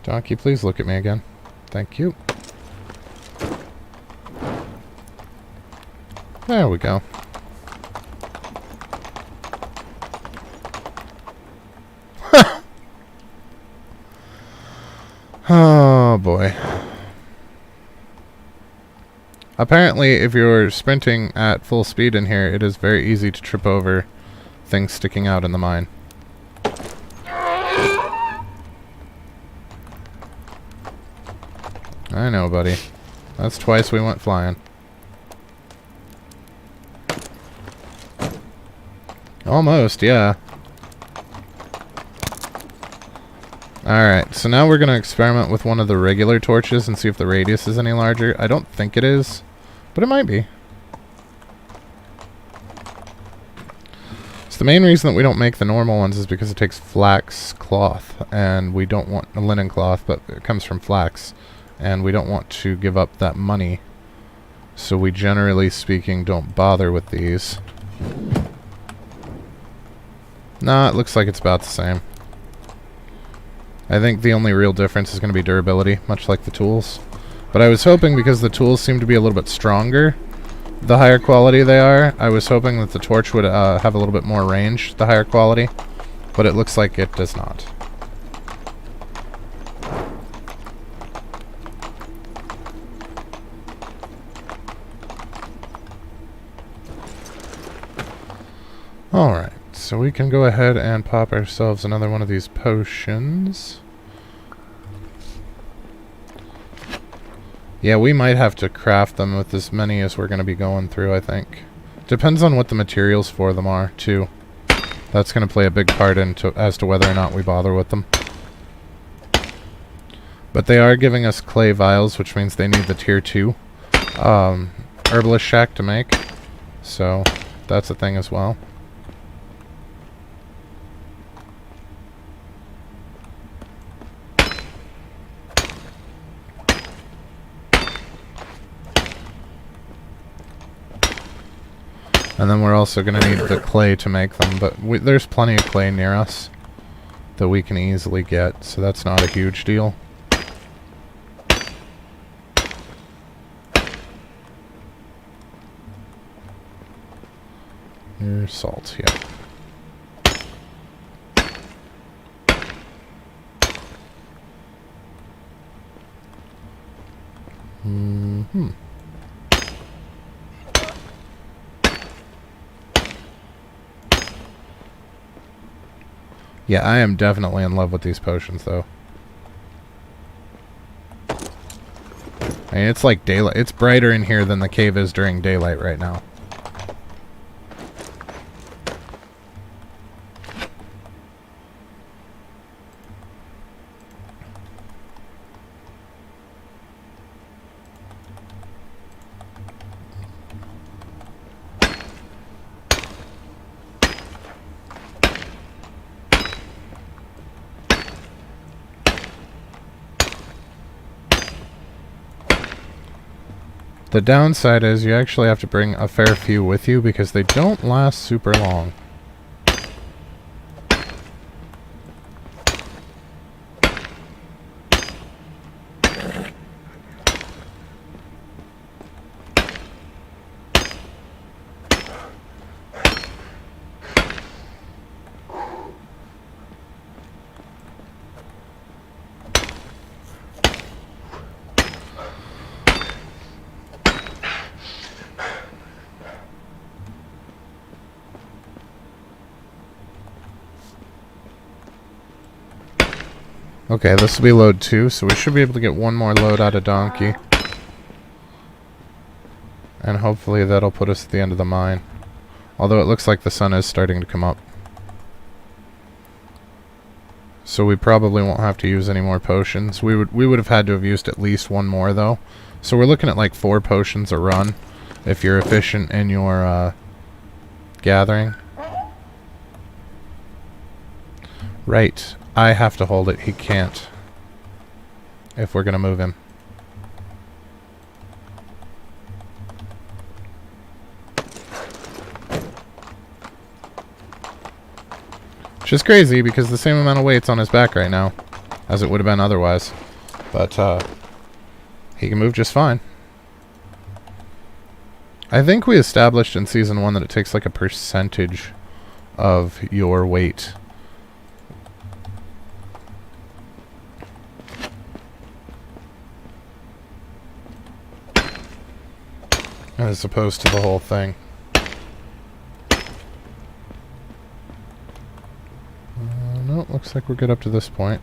Donkey, please look at me again. Thank you. There we go. Oh boy. Apparently, if you're sprinting at full speed in here, it is very easy to trip over things sticking out in the mine. I know, buddy. That's twice we went flying. Almost, yeah. Alright, so now we're going to experiment with one of the regular torches and see if the radius is any larger. I don't think it is, but it might be. So the main reason that we don't make the normal ones is because it takes flax cloth, and we don't want a linen cloth, but it comes from flax. And we don't want to give up that money. So we, generally speaking, don't bother with these. Nah, it looks like it's about the same. I think the only real difference is going to be durability, much like the tools. But I was hoping, because the tools seem to be a little bit stronger, the higher quality they are, I was hoping that the torch would have a little bit more range, the higher quality. But it looks like it does not. Alright, so we can go ahead and pop ourselves another one of these potions. Yeah, we might have to craft them with as many as we're going to be going through, I think. Depends on what the materials for them are, too. That's going to play a big part as to whether or not we bother with them. But they are giving us clay vials, which means they need the tier 2 herbalist shack to make. So, that's a thing as well. And then we're also going to need the clay to make them, but there's plenty of clay near us that we can easily get, so that's not a huge deal. Here's salt, yeah. Mm-hmm. Yeah, I am definitely in love with these potions, though. I mean, it's like daylight. It's brighter in here than the cave is during daylight right now. The downside is you actually have to bring a fair few with you because they don't last super long. Okay, this will be load 2, so we should be able to get one more load out of Donkey. And hopefully that'll put us at the end of the mine. Although it looks like the sun is starting to come up. So we probably won't have to use any more potions. We would have had to have used at least one more though. So we're looking at like 4 potions a run if you're efficient in your gathering. Right. I have to hold it. He can't. If we're going to move him. Which is crazy because the same amount of weight's on his back right now as it would have been otherwise. But he can move just fine. I think we established in Season 1 that it takes like a percentage of your weight. As opposed to the whole thing. No, looks like we're good up to this point.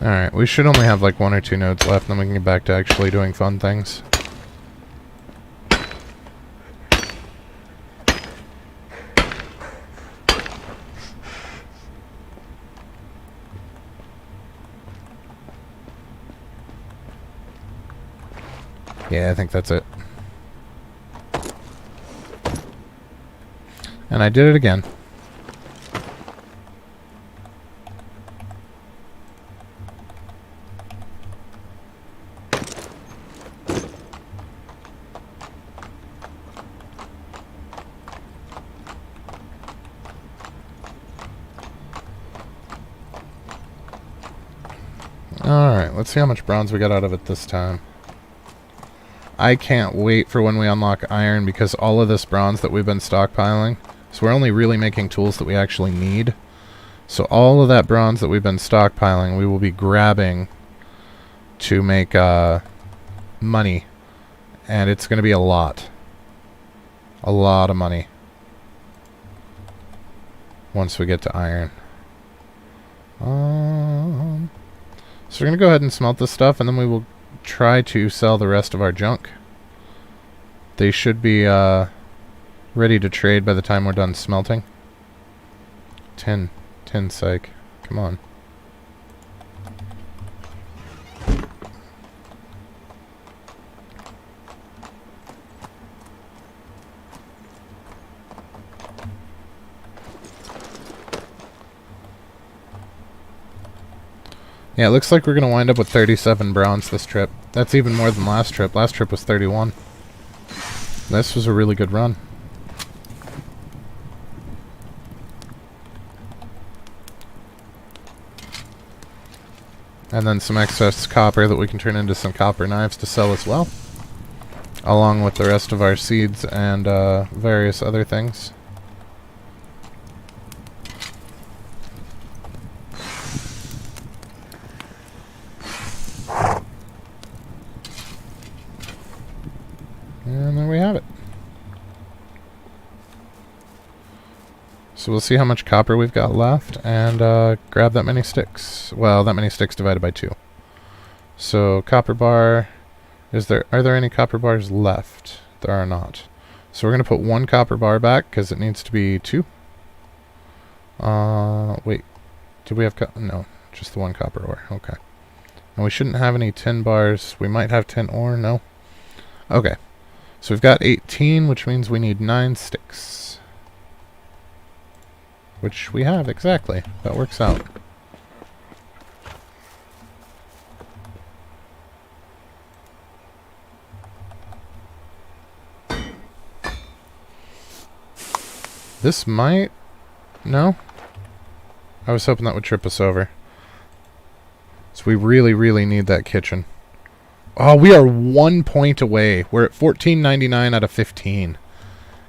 Alright, we should only have like 1 or 2 nodes left, and then we can get back to actually doing fun things. Yeah, I think that's it. And I did it again. Alright, let's see how much bronze we got out of it this time. I can't wait for when we unlock iron because all of this bronze that we've been stockpiling, so we're only really making tools that we actually need. So all of that bronze that we've been stockpiling, we will be grabbing to make money. And it's going to be a lot. A lot of money. Once we get to iron. So we're going to go ahead and smelt this stuff, and then we will try to sell the rest of our junk. They should be ready to trade by the time we're done smelting. Tin psych. Come on. Yeah, it looks like we're going to wind up with 37 bronze this trip. That's even more than last trip. Last trip was 31. This was a really good run. And then some excess copper that we can turn into some copper knives to sell as well. Along with the rest of our seeds and various other things. And there we have it. So we'll see how much copper we've got left and grab that many sticks. Well, that many sticks divided by 2. So copper bar, are there any copper bars left? There are not. So we're going to put 1 copper bar back because it needs to be 2. Wait, did we have no, just the 1 copper ore. Okay. And we shouldn't have any tin bars. We might have tin ore, no. Okay. So we've got 18, which means we need 9 sticks. Which we have, exactly. That works out. This might... No? I was hoping that would trip us over. So we really, really need that kitchen. Oh, we are 1 point away. We're at 14.99 out of 15.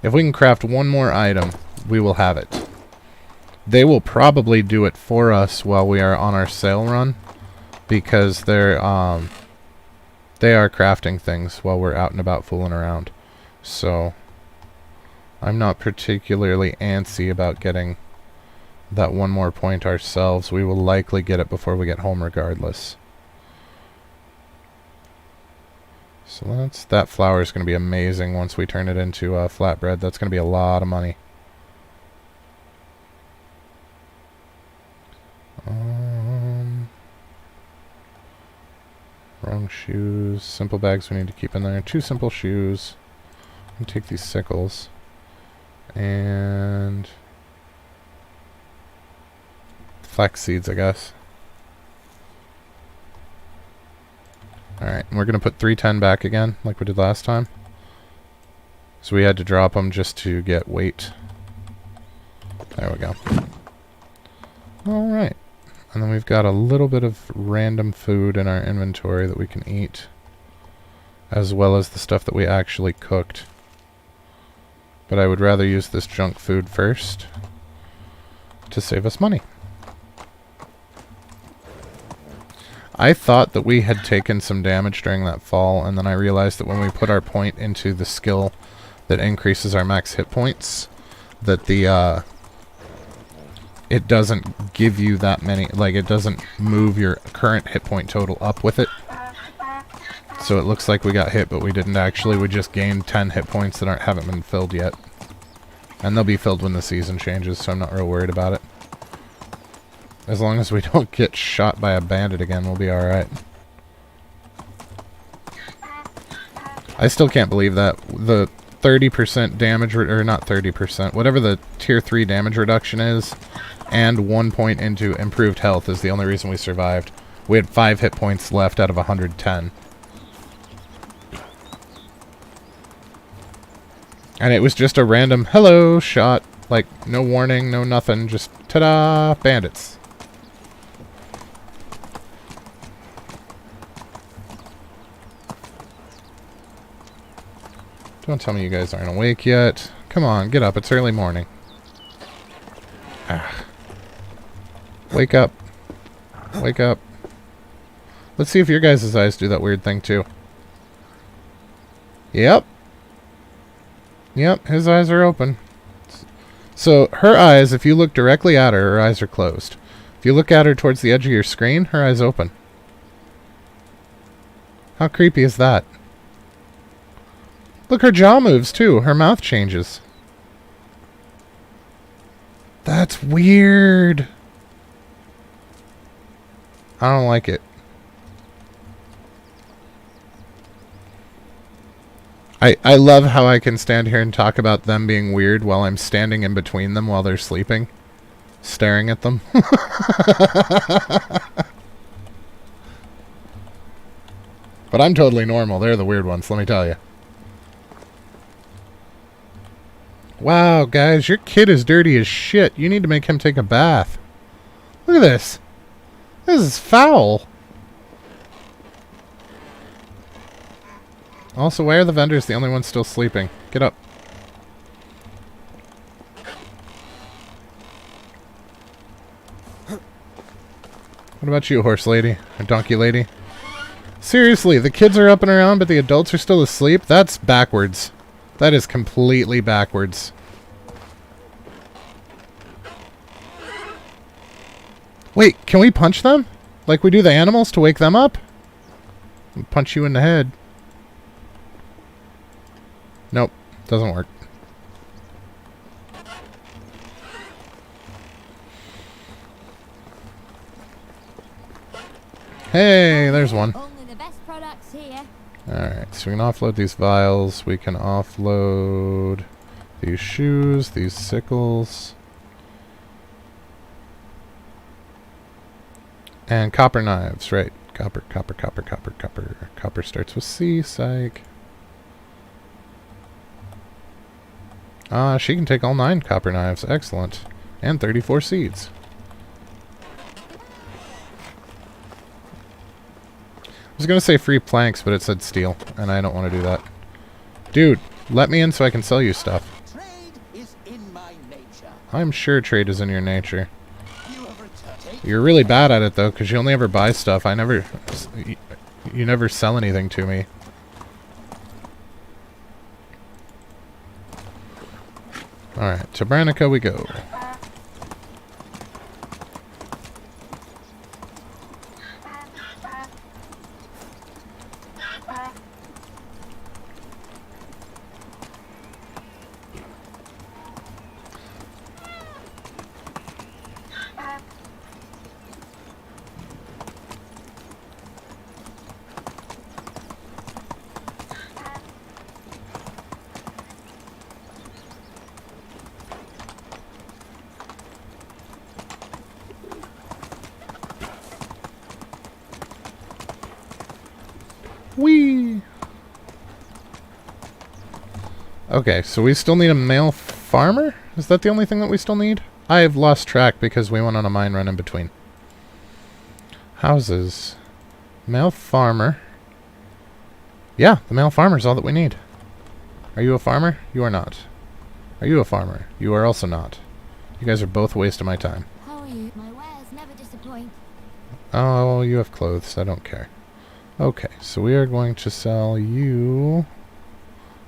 If we can craft one more item, we will have it. They will probably do it for us while we are on our sale run, because they are crafting things while we're out and about fooling around. So I'm not particularly antsy about getting that one more point ourselves. We will likely get it before we get home regardless. So that flour is going to be amazing once we turn it into flatbread. That's going to be a lot of money. Wrong shoes. Simple bags we need to keep in there. 2 simple shoes. I'll take these sickles. And flax seeds, I guess. Alright, and we're going to put 310 back again, like we did last time. So we had to drop them just to get weight. There we go. Alright. And then we've got a little bit of random food in our inventory that we can eat, as well as the stuff that we actually cooked. But I would rather use this junk food first to save us money. I thought that we had taken some damage during that fall, and then I realized that when we put our point into the skill that increases our max hit points, that the it doesn't give you that many, like it doesn't move your current hit point total up with it. So it looks like we got hit, but we didn't actually. We just gained 10 hit points that haven't been filled yet. And they'll be filled when the season changes, so I'm not real worried about it. As long as we don't get shot by a bandit again, we'll be alright. I still can't believe that. The 30% damage, or not 30%, whatever the tier 3 damage reduction is, and 1 point into improved health is the only reason we survived. We had 5 hit points left out of 110. And it was just a random, hello, shot. Like, no warning, no nothing, just, ta-da, bandits. Don't tell me you guys aren't awake yet. Come on, get up, it's early morning. Ah. Wake up. Wake up. Let's see if your guys' eyes do that weird thing, too. Yep. Yep, his eyes are open. So, her eyes, if you look directly at her, her eyes are closed. If you look at her towards the edge of your screen, her eyes open. How creepy is that? Look, her jaw moves, too. Her mouth changes. That's weird. I don't like it. I love how I can stand here and talk about them being weird while I'm standing in between them while they're sleeping, staring at them. But I'm totally normal. They're the weird ones, let me tell you. Wow, guys, your kid is dirty as shit. You need to make him take a bath. Look at this. This is foul. Also, why are the vendors the only ones still sleeping? Get up. What about you, horse lady? Or donkey lady? Seriously, the kids are up and around, but the adults are still asleep? That's backwards. That is completely backwards. Wait, can we punch them? Like we do the animals to wake them up? I'll punch you in the head. Nope, doesn't work. Hey, there's one. Only the best products here. Alright, so we can offload these vials. We can offload these shoes, these sickles. And copper knives, right. Copper. Copper starts with C, psych. She can take all 9 copper knives. Excellent. And 34 seeds. I was going to say free planks, but it said steel, and I don't want to do that. Dude, let me in so I can sell you stuff. Trade is in my nature. I'm sure trade is in your nature. You're really bad at it, though, because you only ever buy stuff. You never sell anything to me. Alright, to Branica we go. Whee! Okay, so we still need a male farmer? Is that the only thing that we still need? I've lost track because we went on a mine run in between. Houses. Male farmer. Yeah, the male farmer is all that we need. Are you a farmer? You are not. Are you a farmer? You are also not. You guys are both a waste of my time. How are you? My wares never disappoint. Oh, you have clothes. I don't care. Okay, so we are going to sell you...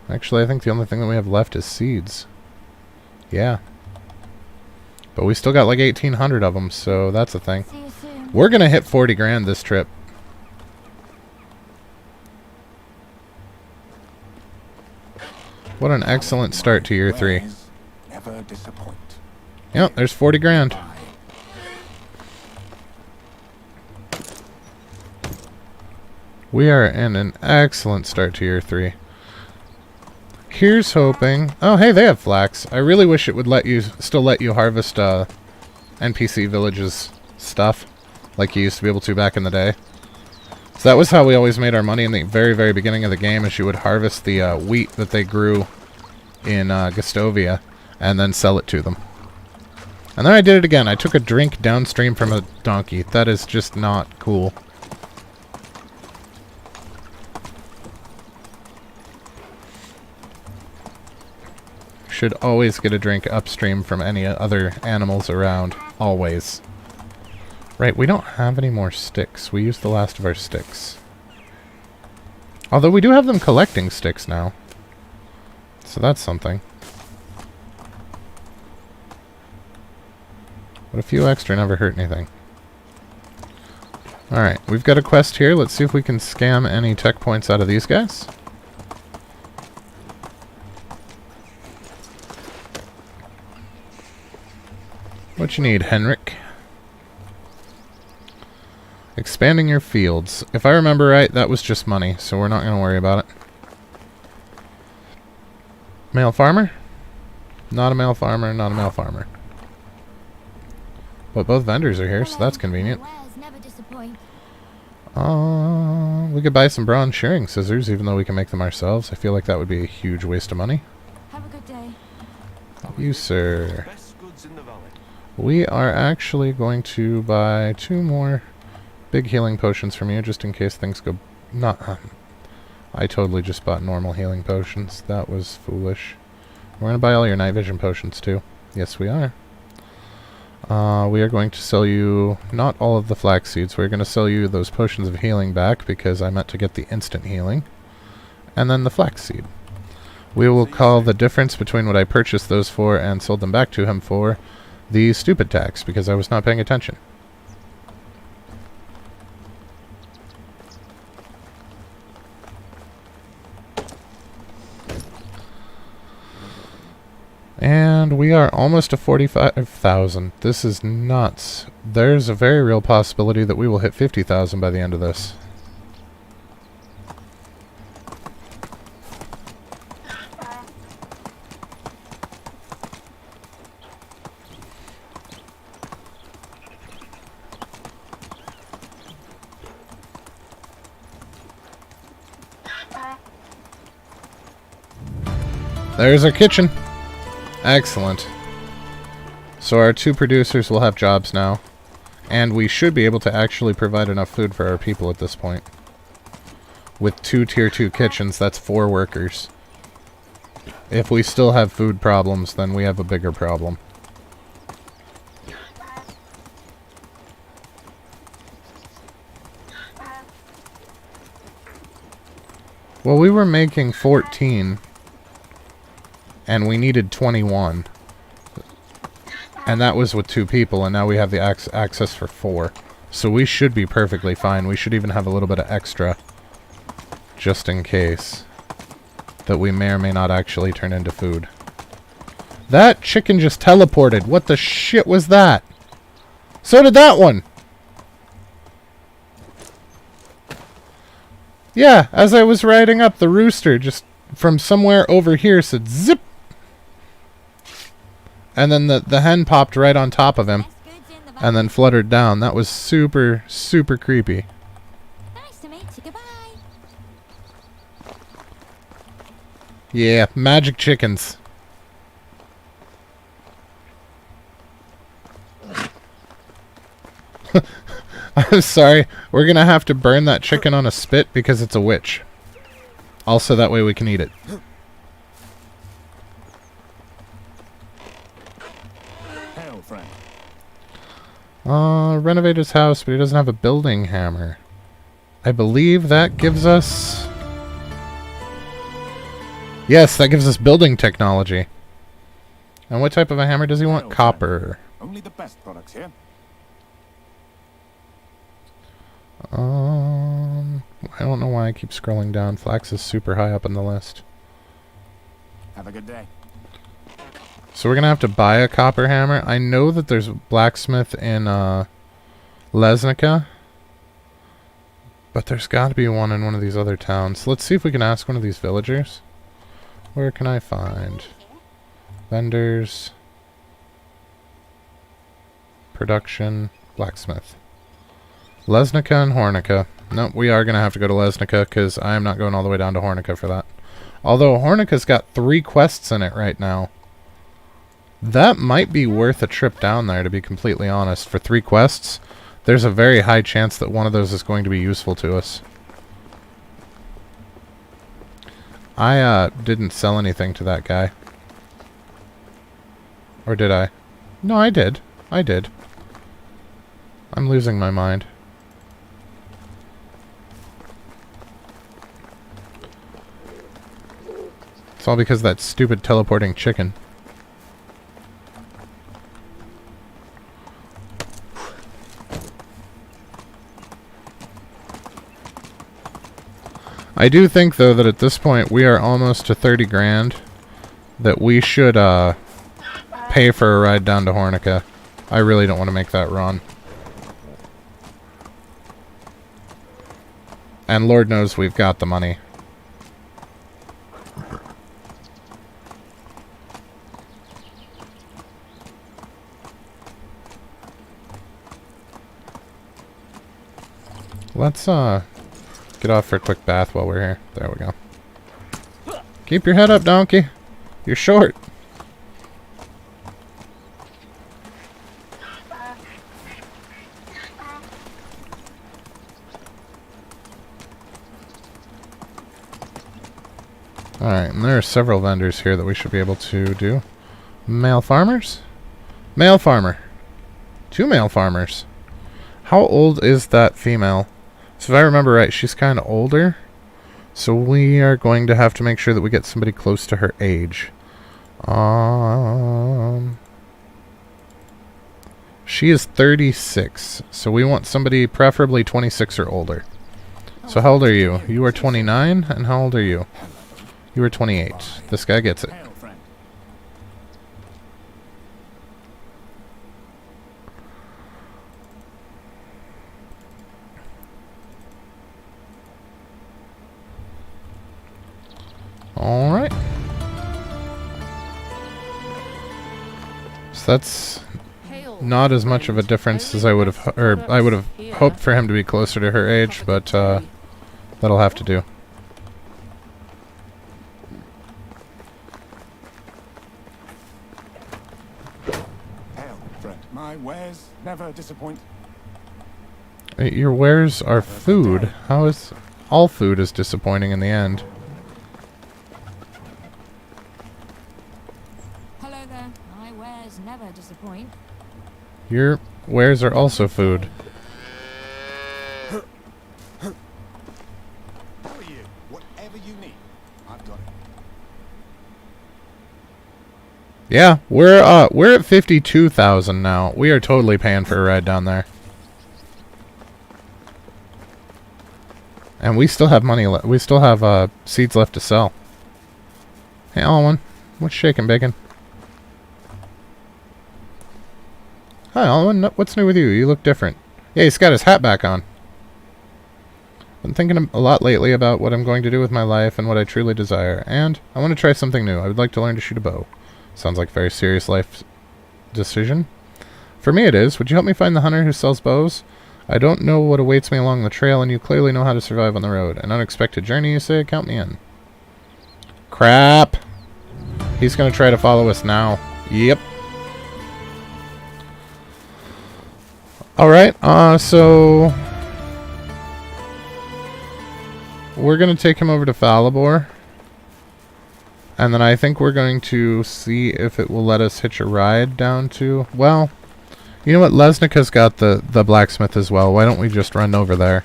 Actually, I think the only thing that we have left is seeds. Yeah. But we still got like 1,800 of them, so that's a thing. See you soon. We're going to hit 40 grand this trip. What an excellent start to year 3. Wares never disappoint. Yep, there's 40 grand. We are in an excellent start to year 3. Here's hoping... Oh, hey, they have flax. I really wish it would still let you harvest NPC villages stuff, like you used to be able to back in the day. So that was how we always made our money in the very, very beginning of the game, is you would harvest the wheat that they grew in Gustovia, and then sell it to them. And then I did it again. I took a drink downstream from a donkey. That is just not cool. Should always get a drink upstream from any other animals around. Always. Right, we don't have any more sticks. We used the last of our sticks. Although we do have them collecting sticks now. So that's something. But a few extra never hurt anything. Alright, we've got a quest here. Let's see if we can scam any tech points out of these guys. What you need, Henrik? Expanding your fields. If I remember right, that was just money, so we're not going to worry about it. Male farmer? Not a male farmer, not a male farmer. But both vendors are here, so that's convenient. My wares never disappoint. We could buy some bronze shearing scissors, even though we can make them ourselves. I feel like that would be a huge waste of money. Have a good day. You, sir. We are actually going to buy 2 more big healing potions from you, just in case things go... I totally just bought normal healing potions. That was foolish. We're going to buy all your night vision potions, too. Yes, we are. We are going to sell you not all of the flax seeds. We're going to sell you those potions of healing back, because I meant to get the instant healing. And then the flax seed. We will call the difference between what I purchased those for and sold them back to him for the stupid tax, because I was not paying attention. And we are almost to 45,000. This is nuts. There's a very real possibility that we will hit 50,000 by the end of this. There's our kitchen. Excellent. So our 2 producers will have jobs now. And we should be able to actually provide enough food for our people at this point. With 2 tier 2 kitchens, that's 4 workers. If we still have food problems, then we have a bigger problem. Well, we were making 14. And we needed 21. And that was with 2 people, and now we have the access for 4. So we should be perfectly fine. We should even have a little bit of extra. Just in case. That we may or may not actually turn into food. That chicken just teleported. What the shit was that? So did that one! Yeah, as I was riding up, the rooster just from somewhere over here said zip! And then the hen popped right on top of him. And then fluttered down. That was super, super creepy. Nice to meet you. Goodbye. Yeah, magic chickens. I'm sorry. We're gonna have to burn that chicken on a spit because it's a witch. Also, that way we can eat it. Renovate his house, but he doesn't have a building hammer. I believe that gives us... Yes, that gives us building technology. And what type of a hammer does he want? Copper. Only the best products here. I don't know why I keep scrolling down. Flax is super high up on the list. Have a good day. So we're gonna have to buy a copper hammer. I know that there's a blacksmith in Lesnica, but there's got to be one in one of these other towns. Let's see if we can ask one of these villagers. Where can I find vendors, production, blacksmith? Lesnica and Hornica. Nope, we are gonna have to go to Lesnica because I am not going all the way down to Hornica for that. Although Hornica's got 3 quests in it right now. That might be worth a trip down there, to be completely honest. For 3 quests, there's a very high chance that one of those is going to be useful to us. I didn't sell anything to that guy. Or did I? No, I did. I did. I'm losing my mind. It's all because of that stupid teleporting chicken. I do think, though, that at this point we are almost to 30 grand. That we should pay for a ride down to Hornica. I really don't want to make that run. And Lord knows we've got the money. Let's get off for a quick bath while we're here. There we go. Keep your head up, donkey. You're short. Alright, and there are several vendors here that we should be able to do. Male farmers? Male farmer. 2 male farmers. How old is that female? So if I remember right, she's kind of older. So we are going to have to make sure that we get somebody close to her age. She is 36. So we want somebody preferably 26 or older. So how old are you? You are 29, and how old are you? You are 28. This guy gets it. Alright. So that's not as much of a difference as I would have, or I would have hoped for him to be closer to her age, but that'll have to do. My wares never disappoint. Your wares are food. How is... all food is disappointing in the end. Hello there. My wares never disappoint. Your wares are also food. Who are you? Whatever you need, I've got it. Yeah, we're at 52,000 now. We are totally paying for a ride down there. And we still have money we still have seeds left to sell. Hey Alwyn, what's shaking, bacon? Hi Alwyn, what's new with you? You look different. Yeah, he's got his hat back on. Been thinking a lot lately about what I'm going to do with my life and what I truly desire, and I want to try something new. I would like to learn to shoot a bow. Sounds like a very serious life decision. For me it is. Would you help me find the hunter who sells bows? I don't know what awaits me along the trail, and you clearly know how to survive on the road. An unexpected journey, you say? Count me in. Crap! He's gonna try to follow us now. Yep. Alright, so... we're gonna take him over to Falibor. And then I think we're going to see if it will let us hitch a ride down to... well... you know what? Lesnica's got the blacksmith as well. Why don't we just run over there?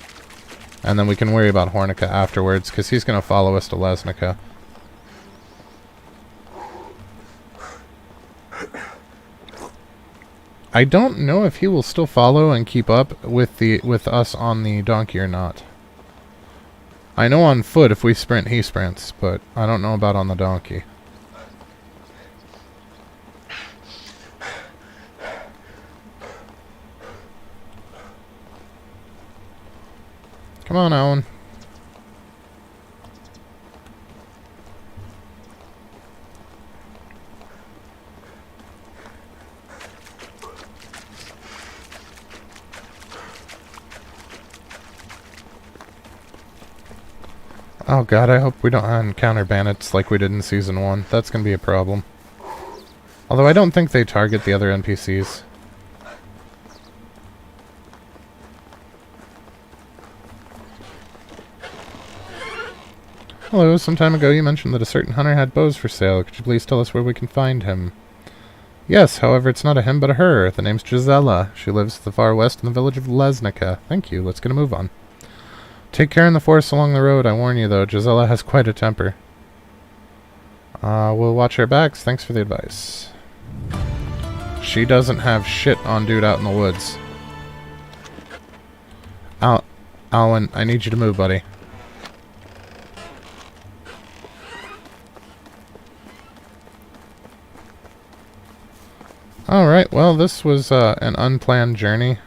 And then we can worry about Hornica afterwards, because he's going to follow us to Lesnica. I don't know if he will still follow and keep up with us on the donkey or not. I know on foot if we sprint, he sprints, but I don't know about on the donkey. Come on, Alan. Oh god, I hope we don't encounter bandits like we did in Season 1. That's gonna be a problem. Although I don't think they target the other NPCs. Hello, some time ago you mentioned that a certain hunter had bows for sale. Could you please tell us where we can find him? Yes, however, it's not a him but a her. The name's Gisela. She lives to the far west in the village of Lesnica. Thank you. Let's get a move on. Take care in the forest along the road. I warn you, though, Gisela has quite a temper. We'll watch our backs. Thanks for the advice. She doesn't have shit on dude out in the woods. Alwyn, I need you to move, buddy. Alright, well, this was an unplanned journey.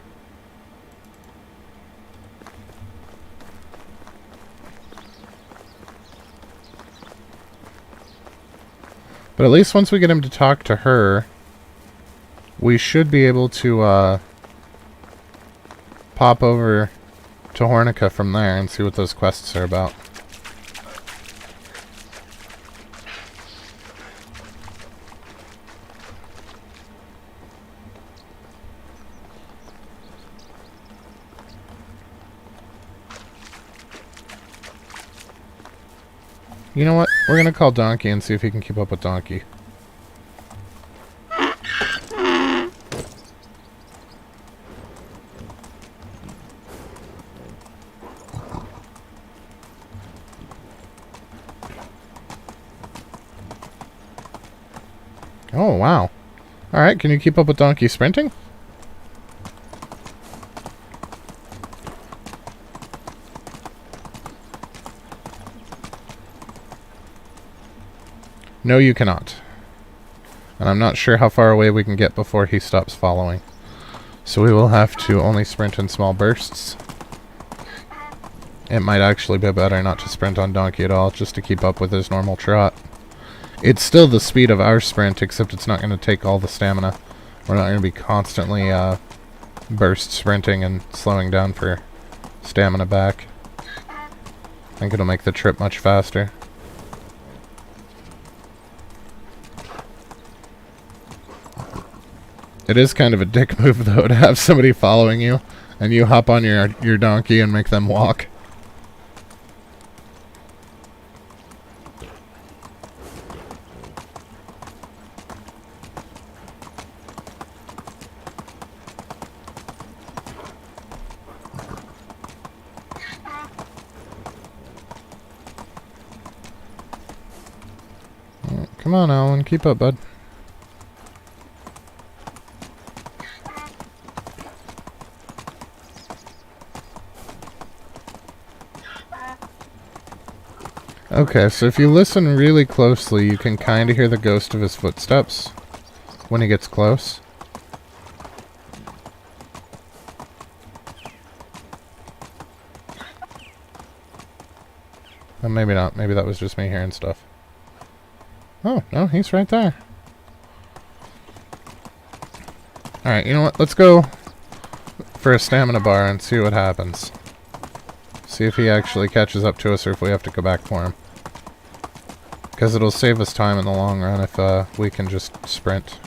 But at least once we get him to talk to her, we should be able to pop over to Hornica from there and see what those quests are about. You know what? We're gonna call Donkey and see if he can keep up with Donkey. Oh, wow. Alright, can you keep up with Donkey sprinting? No, you cannot. And I'm not sure how far away we can get before he stops following. So we will have to only sprint in small bursts. It might actually be better not to sprint on Donkey at all, just to keep up with his normal trot. It's still the speed of our sprint, except it's not going to take all the stamina. We're not going to be constantly burst sprinting and slowing down for stamina back. I think it'll make the trip much faster. It is kind of a dick move, though, to have somebody following you, and you hop on your donkey and make them walk. Come on, Alan. Keep up, bud. Okay, so if you listen really closely, you can kind of hear the ghost of his footsteps when he gets close. Oh, maybe not. Maybe that was just me hearing stuff. Oh, no, he's right there. Alright, you know what? Let's go for a stamina bar and see what happens. See if he actually catches up to us or if we have to go back for him. Because it'll save us time in the long run if we can just sprint.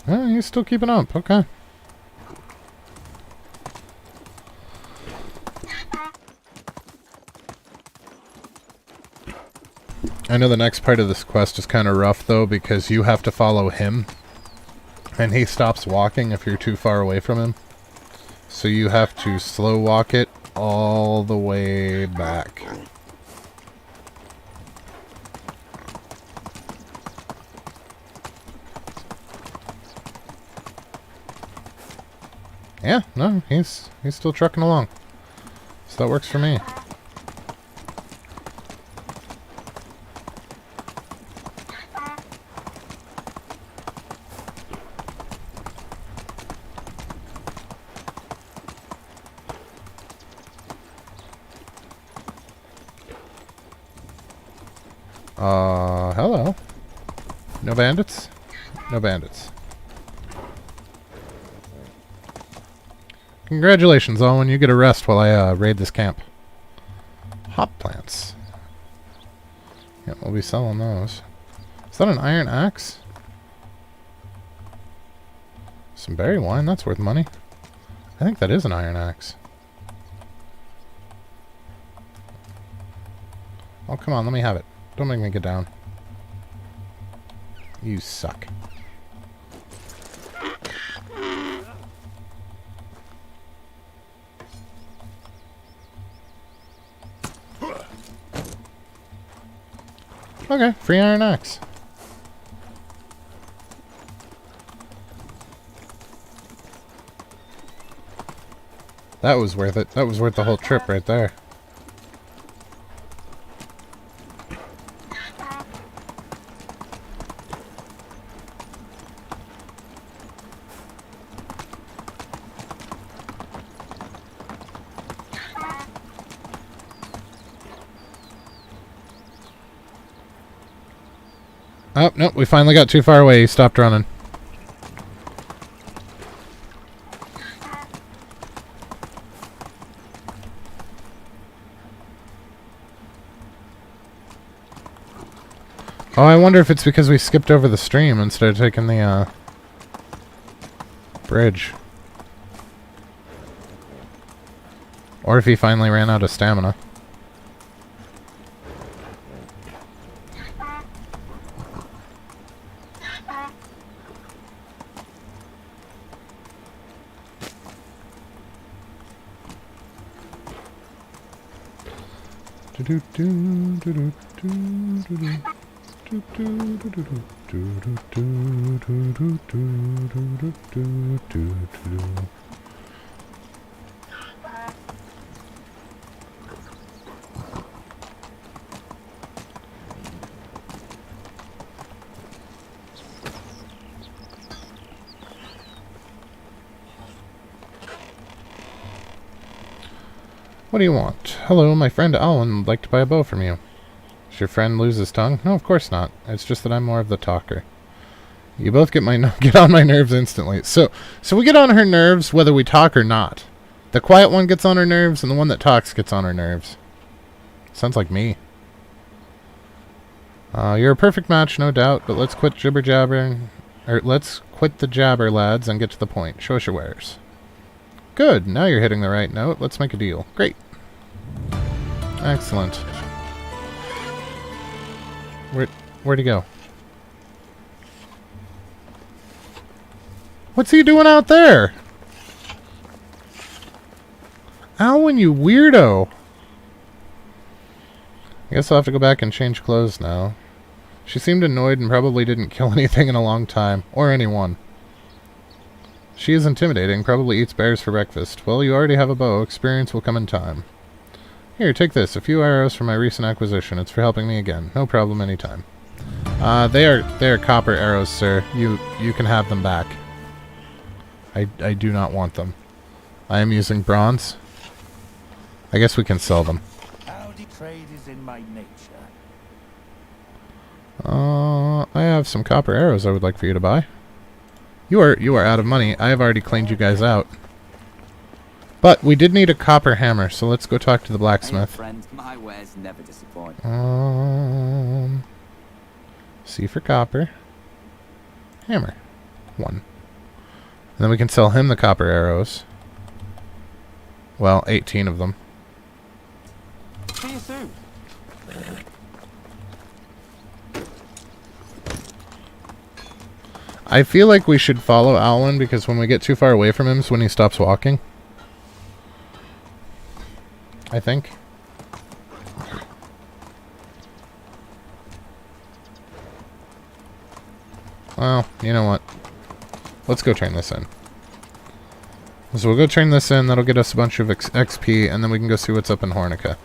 Oh, he's still keeping up. Okay. I know the next part of this quest is kind of rough, though, because you have to follow him. And he stops walking if you're too far away from him. So you have to slow walk it all the way back. Yeah, no, he's still trucking along. So that works for me. Hello. No bandits? No bandits. Congratulations, Owen. You get a rest while I raid this camp. Hop plants. Yeah, we'll be selling those. Is that an iron axe? Some berry wine, that's worth money. I think that is an iron axe. Oh, come on, let me have it. Don't make me get down. You suck. Okay, free iron axe. That was worth it. That was worth the whole trip right there. Oh, nope, we finally got too far away. He stopped running. Oh, I wonder if it's because we skipped over the stream instead of taking the, bridge. Or if he finally ran out of stamina. What do you want? Hello, my friend Alan would like to buy a bow from you. Does your friend lose his tongue? No, of course not. It's just that I'm more of the talker. You both get on my nerves instantly. So we get on her nerves whether we talk or not. The quiet one gets on her nerves, and the one that talks gets on her nerves. Sounds like me. You're a perfect match, no doubt, but let's quit jibber-jabbering. Or let's quit the jabber, lads, and get to the point. Show us your wares. Good, now you're hitting the right note. Let's make a deal. Great. Excellent. Where'd he go? What's he doing out there? Alwyn, you weirdo. I guess I'll have to go back and change clothes now. She seemed annoyed and probably didn't kill anything in a long time. Or anyone. She is intimidating, probably eats bears for breakfast. Well, you already have a bow. Experience will come in time. Here, take this. A few arrows from my recent acquisition. It's for helping me again. No problem anytime. They are copper arrows, sir. You can have them back. I do not want them. I am using bronze. I guess we can sell them. Howdy, trade is in my nature. I have some copper arrows I would like for you to buy. You are out of money. I have already cleaned you guys out. But we did need a copper hammer, so let's go talk to the blacksmith. Hey, friend, my wares never disappoint. C for copper. Hammer. 1. And then we can sell him the copper arrows. Well, 18 of them. See you soon. I feel like we should follow Alwyn because when we get too far away from him is when he stops walking. I think. Well, you know what? Let's go turn this in. So we'll go turn this in. That'll get us a bunch of XP, and then we can go see what's up in Hornica.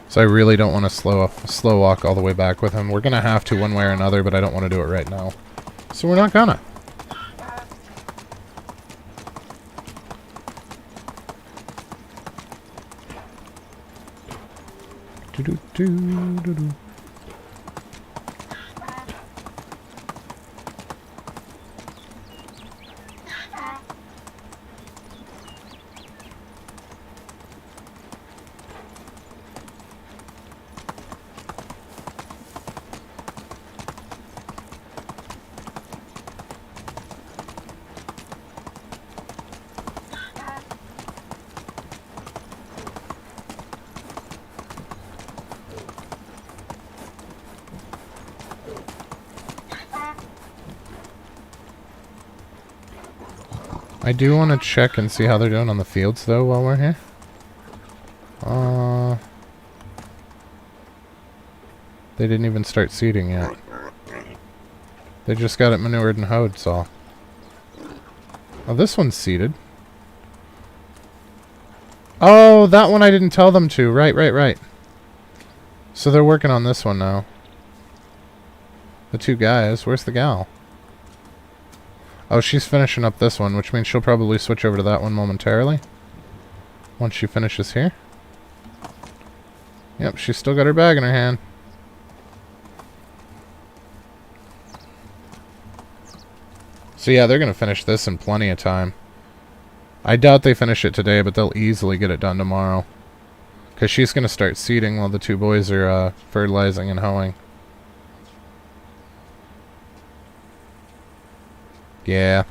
So I really don't want to slow walk all the way back with him. We're going to have to one way or another, but I don't want to do it right now. So we're not gonna. Do-do-do-do-do. I do want to check and see how they're doing on the fields, though, while we're here. They didn't even start seeding yet. They just got it manured and hoed, so. Oh, this one's seeded. Oh, that one I didn't tell them to. Right. So they're working on this one now. The two guys. Where's the gal? Oh, she's finishing up this one, which means she'll probably switch over to that one momentarily. Once she finishes here. Yep, she's still got her bag in her hand. So yeah, they're going to finish this in plenty of time. I doubt they finish it today, but they'll easily get it done tomorrow. Because she's going to start seeding while the two boys are fertilizing and hoeing. Yeah.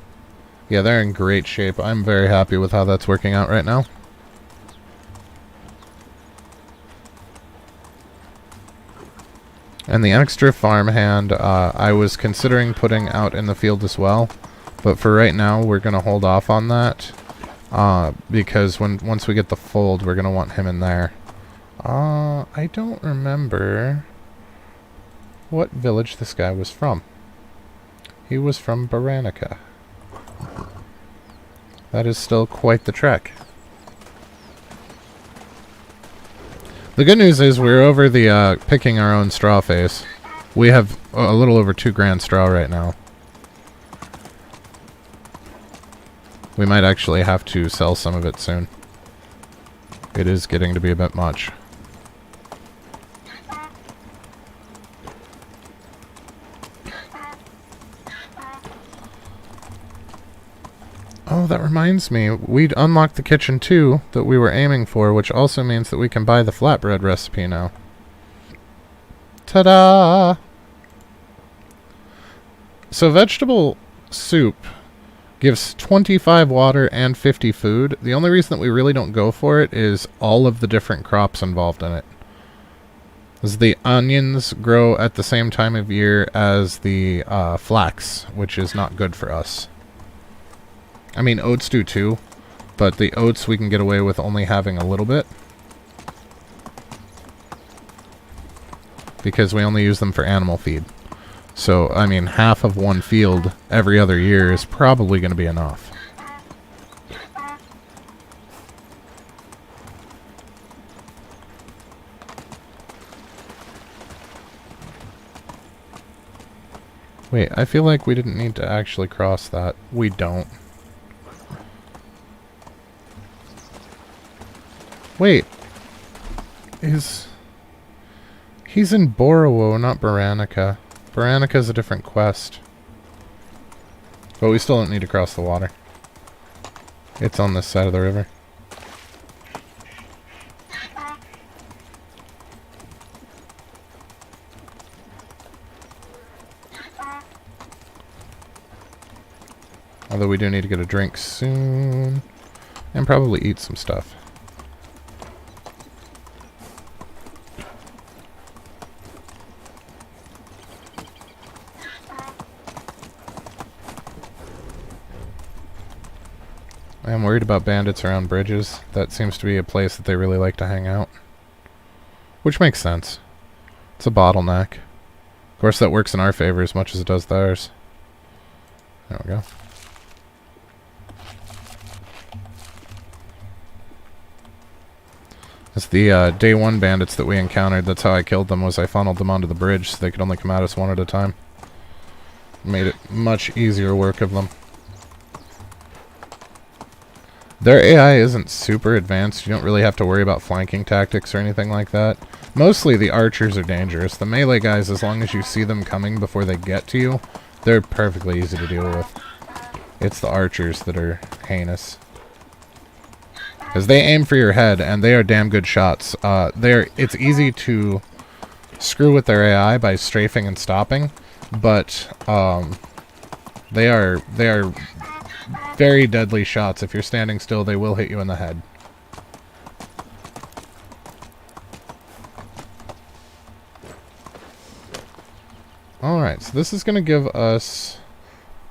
Yeah, they're in great shape. I'm very happy with how that's working out right now. And the extra farmhand, I was considering putting out in the field as well. But for right now, we're going to hold off on that. Because once we get the fold, we're going to want him in there. I don't remember what village this guy was from. He was from Baranica. That is still quite the trek. The good news is we're over the picking our own straw phase. We have a little over 2 grand straw right now. We might actually have to sell some of it soon. It is getting to be a bit much. Oh, that reminds me. We'd unlocked the kitchen too that we were aiming for, which also means that we can buy the flatbread recipe now. Ta-da! So vegetable soup gives 25 water and 50 food. The only reason that we really don't go for it is all of the different crops involved in it. As the onions grow at the same time of year as the flax, which is not good for us. I mean, oats do too, but the oats we can get away with only having a little bit, because we only use them for animal feed. So, I mean, half of one field every other year is probably going to be enough. Wait, I feel like we didn't need to actually cross that. We don't. Wait. He's in Borowo, not Baranica. Baranica's a different quest. But we still don't need to cross the water. It's on this side of the river. Although we do need to get a drink soon. And probably eat some stuff. I'm worried about bandits around bridges. That seems to be a place that they really like to hang out. Which makes sense. It's a bottleneck. Of course, that works in our favor as much as it does theirs. There we go. It's the day one bandits that we encountered. That's how I killed them, was I funneled them onto the bridge so they could only come at us one at a time. Made it much easier work of them. Their AI isn't super advanced. You don't really have to worry about flanking tactics or anything like that. Mostly the archers are dangerous. The melee guys, as long as you see them coming before they get to you, they're perfectly easy to deal with. It's the archers that are heinous. Because they aim for your head, and they are damn good shots. It's easy to screw with their AI by strafing and stopping, but they are very deadly shots. If you're standing still, they will hit you in the head. Alright, so this is going to give us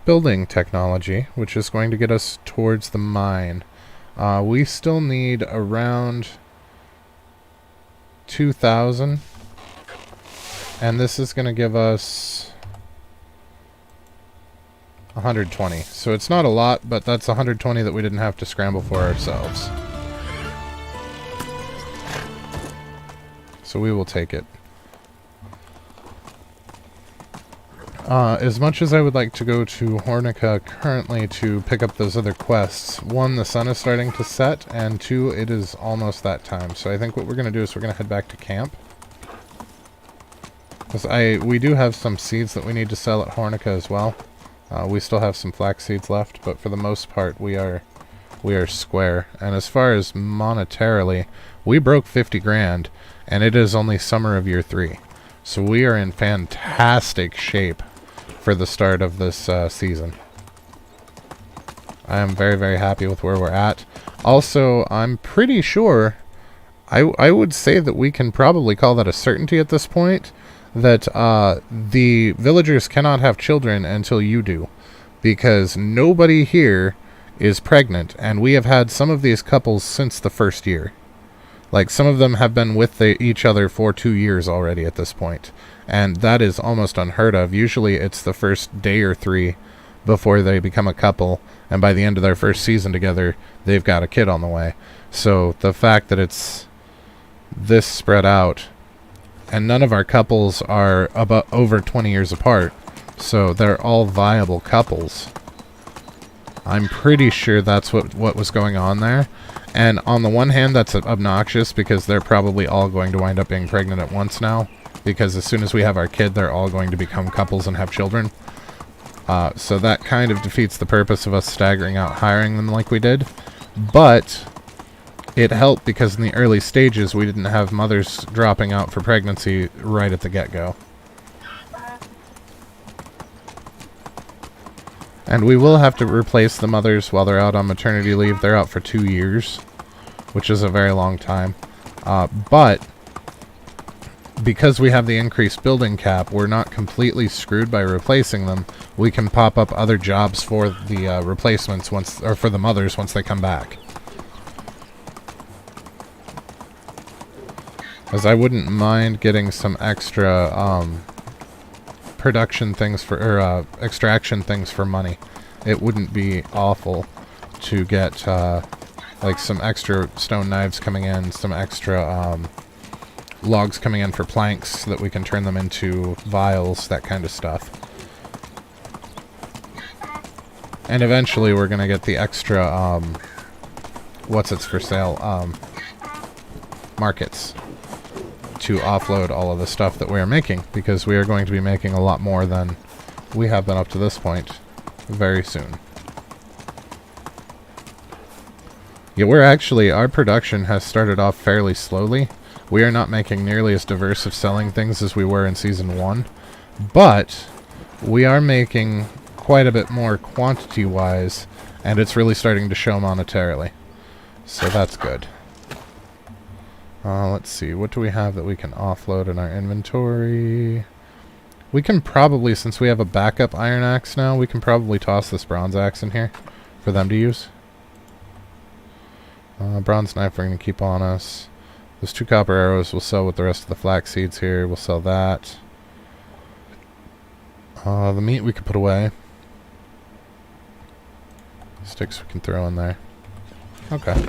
building technology, which is going to get us towards the mine. We still need around 2,000, and this is going to give us 120. So it's not a lot, but that's 120 that we didn't have to scramble for ourselves. So we will take it. As much as I would like to go to Hornica currently to pick up those other quests, one, the sun is starting to set, and two, it is almost that time. So I think what we're going to do is we're going to head back to camp. Because we do have some seeds that we need to sell at Hornica as well. We still have some flax seeds left, but for the most part we are square. And as far as monetarily, we broke 50 grand, and it is only summer of year 3. So we are in fantastic shape for the start of this season. I am very, very happy with where we're at. Also, I'm pretty sure, I would say that we can probably call that a certainty at this point, that the villagers cannot have children until you do, because nobody here is pregnant, and we have had some of these couples since the first year. Like, some of them have been with each other for 2 years already at this point, and that is almost unheard of. Usually it's the first day or 3 before they become a couple, and by the end of their first season together, they've got a kid on the way. So the fact that it's this spread out, and none of our couples are over 20 years apart, so they're all viable couples. I'm pretty sure that's what was going on there. And on the one hand, that's obnoxious because they're probably all going to wind up being pregnant at once now. Because as soon as we have our kid, they're all going to become couples and have children. So that kind of defeats the purpose of us staggering out hiring them like we did. But it helped because in the early stages, we didn't have mothers dropping out for pregnancy right at the get-go. And we will have to replace the mothers while they're out on maternity leave. They're out for 2 years, which is a very long time. But because we have the increased building cap, we're not completely screwed by replacing them. We can pop up other jobs for the replacements or for the mothers once they come back. As I wouldn't mind getting some extra production things or extraction things for money. It wouldn't be awful to get like some extra stone knives coming in, some extra logs coming in for planks so that we can turn them into vials, that kind of stuff. And eventually we're going to get the extra, what's it's for sale, markets to offload all of the stuff that we are making, because we are going to be making a lot more than we have been up to this point very soon. Yeah, our production has started off fairly slowly. We are not making nearly as diverse of selling things as we were in Season 1, but we are making quite a bit more quantity-wise, and it's really starting to show monetarily. So that's good. Let's see, what do we have that we can offload in our inventory? We can probably, since we have a backup iron axe now, we can probably toss this bronze axe in here for them to use. Bronze knife we're going to keep on us. Those 2 copper arrows we'll sell with the rest of the flax seeds here. We'll sell that. The meat we could put away. Sticks we can throw in there. Okay.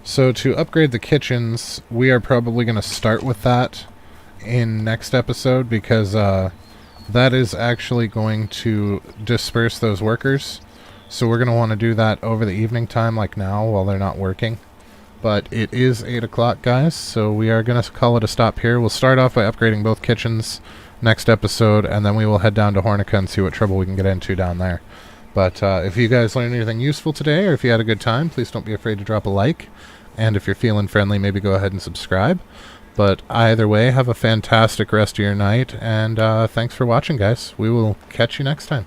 So to upgrade the kitchens, we are probably going to start with that in next episode, because that is actually going to disperse those workers. So we're going to want to do that over the evening time, like now, while they're not working. But it is 8 o'clock, guys, so we are going to call it a stop here. We'll start off by upgrading both kitchens next episode, and then we will head down to Hornica and see what trouble we can get into down there. But if you guys learned anything useful today, or if you had a good time, please don't be afraid to drop a like. And if you're feeling friendly, maybe go ahead and subscribe. But either way, have a fantastic rest of your night, and thanks for watching, guys. We will catch you next time.